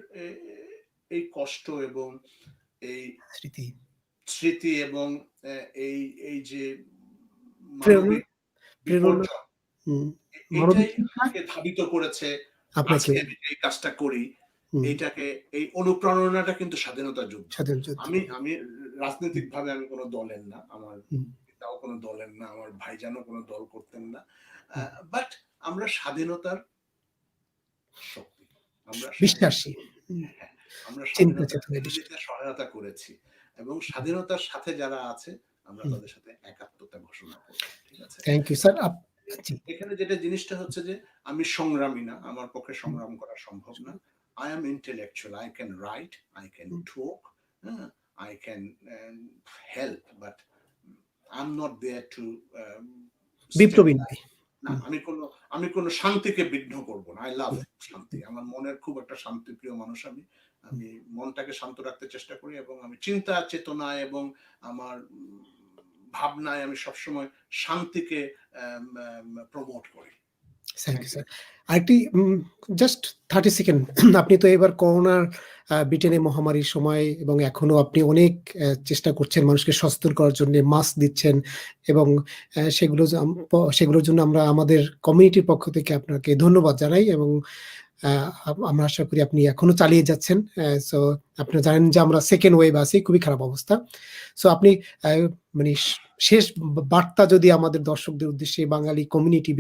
এই কষ্ট এবং এই স্মৃতি, স্মৃতি এবং এই এই যে প্রেরণা মানবিক প্রেরণা বিপর্যয়, হুম, মানবিক এইটাই চিন্তা আমাকে ধাবিত করেছে আপনাকে আজকে আমি এই কাজটা করি। হুম, এইটাকে, এই অনুপ্রেরণাটা কিন্তু স্বাধীনতা যুদ্ধ। স্বাধীন যুদ্ধ। আমি হুম, রাজনৈতিকভাবে আমি কোনো দলের না, আমার হুম, পিতাও কোনো দলের না, আমার ভাইজানও কোনো দল করতেন না। হুম। বাট আমরা স্বাধীনতার শক্তি, আমরা স্বাধীনতা, বিশ্বাসী। হুম, হ্যাঁ, আমরা চিন্তা স্বাধীনতা চেতনায় এনে বিশ্বাসী। দিতে সহায়তা করেছি এবং স্বাধীনতার সাথে যারা আছে আমরা হুম, তাদের সাথে একাত্মতা ঘোষণা করব। ঠিক আছে? Thank you sir. জি, এখানে যেটা জিনিসটা হচ্ছে যে আমি সংগ্রামী না, আমার পক্ষে সংগ্রাম করা সম্ভব না। I am intellectual, I can write, I can hmm, talk, I can help, but I'm not there to বিপ্লবী stabilize. নয়। না, হুম, আমি কোনো শান্তিকে বিঘ্ন করব না। I love হুম, শান্তি। আমার মনের খুব একটা শান্তিপ্রিয় মানুষ আমি। হুম, আমি মনটাকে শান্ত রাখতে চেষ্টা করি এবং আমি চিন্তা চেতনায় এবং আমার ভাবনায় আমি সবসময় শান্তিকে প্রমোট করি। Thank thank you you. Sir. আরেকটি জাস্ট 30 সেকেন্ড আপনি তো এবার করোনার ব্রিটেনে মহামারীর সময় এবং এখনো আপনি অনেক চেষ্টা করছেন মানুষকে সচেতন করার জন্যে, মাস্ক দিচ্ছেন এবং সেগুলো সেগুলোর জন্য আমরা আমাদের কমিউনিটির পক্ষ থেকে আপনাকে ধন্যবাদ জানাই এবং আ আমরা আশা করি আপনি এখনো চালিয়ে যাচ্ছেন। সো আপনারা জানেন যে আমরা সেকেন্ড ওয়েভ আছি, খুবই খারাপ অবস্থা। সো আপনি আ মানে শেষ বার্তা যদি আমাদের দর্শকদের উদ্দেশ্যে বাঙালি কমিউনিটি,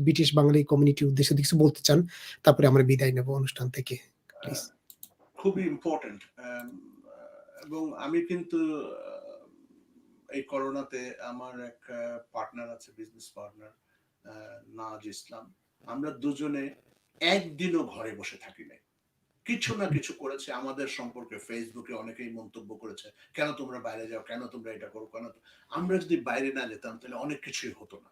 ব্রিটিশ বাঙালি কমিউনিটির উদ্দেশ্যে যদি কিছু বলতে চান, তারপরে আমরা বিদায় নেব অনুষ্ঠান থেকে। প্লিজ। খুবই ইম্পর্টেন্ট এবং আমি কিন্তু এই করোনাতে আমার এক পার্টনার আছে, বিজনেস পার্টনার, নাজ ইসলাম। আমরা দুজনে একদিনও ঘরে বসে থাকি নাই, কিছু না কিছু করেছে আমাদের সম্পর্কে। ফেসবুকে অনেকেই মন্তব্য করেছে, কেন তোমরা বাইরে যাও, কেন তোমরা এটা করো, কেন আমরা যদি বাইরে না যেতাম তাহলে অনেক কিছুই হতো না,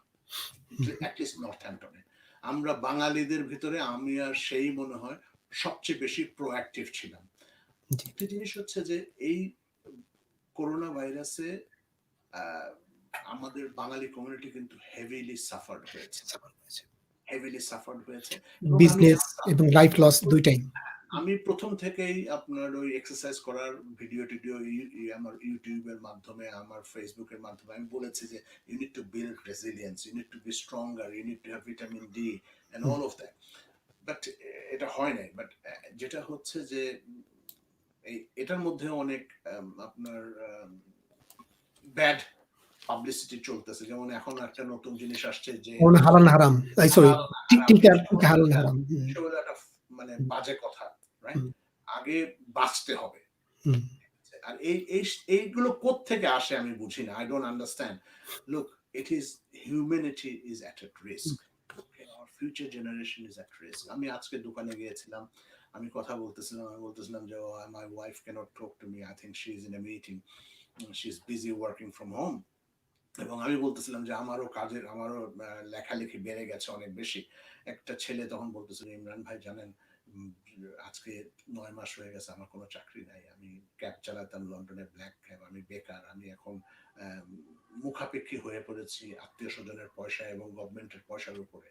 অ্যাটলিস্ট নর্থ হ্যাম্পটনে। আমরা বাঙালিদের ভিতরে আমি আর সেই মনে হয় সবচেয়ে বেশি প্রোঅ্যাক্টিভ ছিলাম। জি, একটা জিনিস হচ্ছে যে এই করোনা ভাইরাসে আমাদের বাঙালি কমিউনিটি কিন্তু হেভিলি সাফার্ড হয়েছে, সাফার করেছে। হেভিলি সাফার্ড হয়েছে। এবং আমি বিজনেস জানতাম, এবং লাইফ লস ২ টাই। আমি প্রথম থেকেই আপনার ওই এক্সারসাইজ করার ভিডিও টিডিও আমার ইউটিউবের মাধ্যমে, আমার ফেসবুকের মাধ্যমে আমি বলেছি যে you need to build resilience, you need to be stronger, you need to have vitamin D and hmm, all of that. But এটা হয় নাই। বাট যেটা হচ্ছে যে এটার মধ্যে অনেক আপনার ব্যাড পাবলিসিটি চলতেছে। যেমন এখন একটা নতুন জিনিস আসছে যে হালাল হারাম। সরি, হালাল না হারাম, টিকা জিনিসটা টিকা হলো হালাল একটা, হারাম। মানে হুম, বাজে কথা, রাইট? হুম, আগে বাঁচতে হবে। হুম, আর এইগুলো কোত্থেকে আসে আমি বুঝি না। I don't understand. Look, it is, humanity is at risk. Okay, our future generation is at risk. আমি আজকে দোকানে গিয়েছিলাম, আমি কথা বলতেছিলাম, আমি বলতেছিলাম যে my wife cannot talk to me, I think she is in a meeting, she's busy working from home. এবং আমি বলতেছিলাম যে আমারও লেখালেখি বেড়ে গেছে অনেক বেশি। একটা ছেলে তখন বলতেছিল, ইমরান ভাই জানেন, উম, আজকে 9 মাস হয়ে গেছে আমার কোনো চাকরি নাই, আমি ক্যাব চালাতাম লন্ডনে, ব্ল্যাক ক্যাব, আমি বেকার, আমি এখন মুখাপেক্ষী হয়ে পড়েছি আত্মীয় স্বজনের পয়সা এবং গভর্নমেন্টের পয়সার উপরে।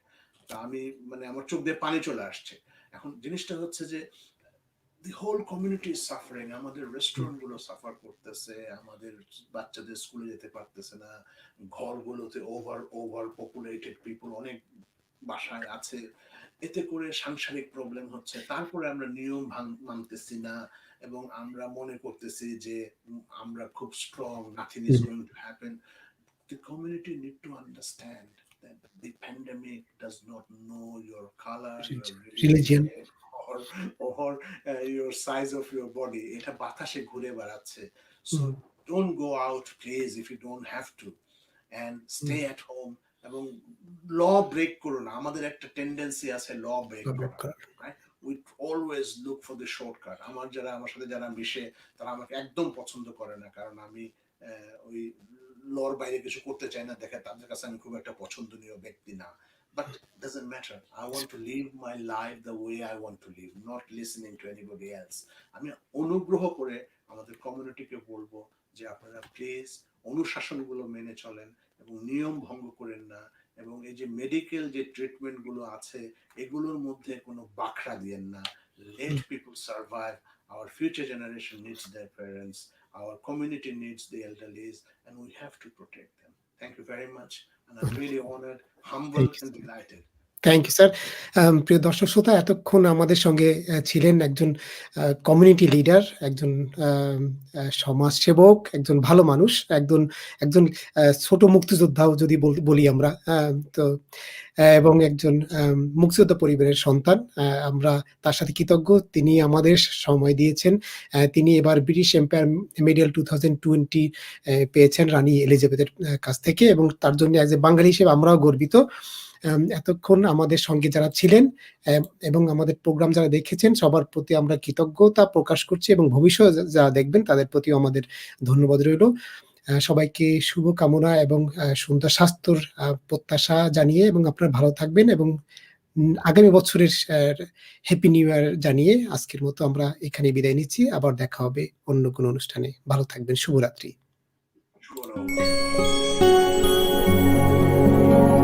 তা আমি, মানে আমার চোখ দিয়ে পানি চলে আসছে। এখন জিনিসটা হচ্ছে যে the whole community is suffering. আমাদের হুম, রেস্টুরেন্ট গুলো সাফার করতেছে, আমাদের বাচ্চাদের স্কুলে যেতে পারতেছে না, ঘরগুলোতে ওভার পপুলেটেড পিপল অনেক বাসায় আছে, এতে করে সাংসারিক প্রবলেম হচ্ছে। তারপরে আমরা নিয়ম মানতেছি না এবং আমরা মনে করতেছি যে আমরা খুব strong, nothing is hmm, going to happen. The community need to understand that the pandemic does not know your color, your religion. religion, or your size of your body. এটা বাতাসে ঘুরে বেড়াচ্ছে। So hmm, don't go out please if you don't have to, and hmm, stay at home এবং ল break করো না। আমাদের একটা tendency আছে ল ব্রেক আপডেট করা, করার। right? We always look for the shortcut. আমার সাথে যারা মিশে তারা আমাকে একদম পছন্দ করে না, কারণ আমি ওই লর বাইরে কিছু করতে চাই না দেখে তাদের কাছে আমি খুব একটা পছন্দনীয় ব্যক্তি না। but doesn't matter. I want to live my life the way I want to live, not listening to anybody else. আমি অনুগ্রহ করে আমাদের কমিউনিটিকে বলবো যে আপনারা প্লিজ অনুশাসনগুলো মেনে চলেন এবং নিয়ম ভঙ্গ করেন না, এবং এই যে মেডিকেল যে ট্রিটমেন্ট গুলো আছে এগুলোর মধ্যে কোনো বাখরা দিয়েন না। Let people survive. Our future generation needs their parents. Our community needs the elderlies, and we have to protect them. Thank you very much, and I'm really honored, humbled, thank you. and delighted. Thank you sir. প্রিয় দর্শক শ্রোতা, এতক্ষণ আমাদের সঙ্গে ছিলেন একজন community leader, একজন আম সমাজসেবক, একজন ভালো মানুষ, একজন একজন ছোট মুক্তিযোদ্ধাও যদি বলি আমরা। তো এবং একজন মুক্তিযোদ্ধা পরিবারের সন্তান। আমরা তার সাথে কৃতজ্ঞ। তিনি আমাদের সময় দিয়েছেন। তিনি এবার ব্রিটিশ এম্পায়ার মেডেল 2020 পেয়েছেন রানী এলিজাবেথের কাছ থেকে, এবং তার জন্য অ্যাজ এ বাঙালি হিসেবে আমরাও গর্বিত। এতক্ষণ আমাদের সঙ্গে যারা ছিলেন এবং আমাদের প্রোগ্রাম যারা দেখেছেন, সবার প্রতি আমরা কৃতজ্ঞতা প্রকাশ করছি, এবং ভবিষ্যতে যারা দেখবেন তাদের প্রতিও আমাদের ধন্যবাদ রইলো। সবাইকে শুভকামনা এবং সুন্দর স্বাস্থ্যর প্রত্যাশা জানিয়ে, এবং আপনারা ভালো থাকবেন, এবং আগামী বছরের হ্যাপি নিউ ইয়ার জানিয়ে আজকের মতো আমরা এখানেই বিদায় নিচ্ছি। আবার দেখা হবে অন্য কোনো অনুষ্ঠানে। ভালো থাকবেন। শুভরাত্রি। শুভ নববর্ষ।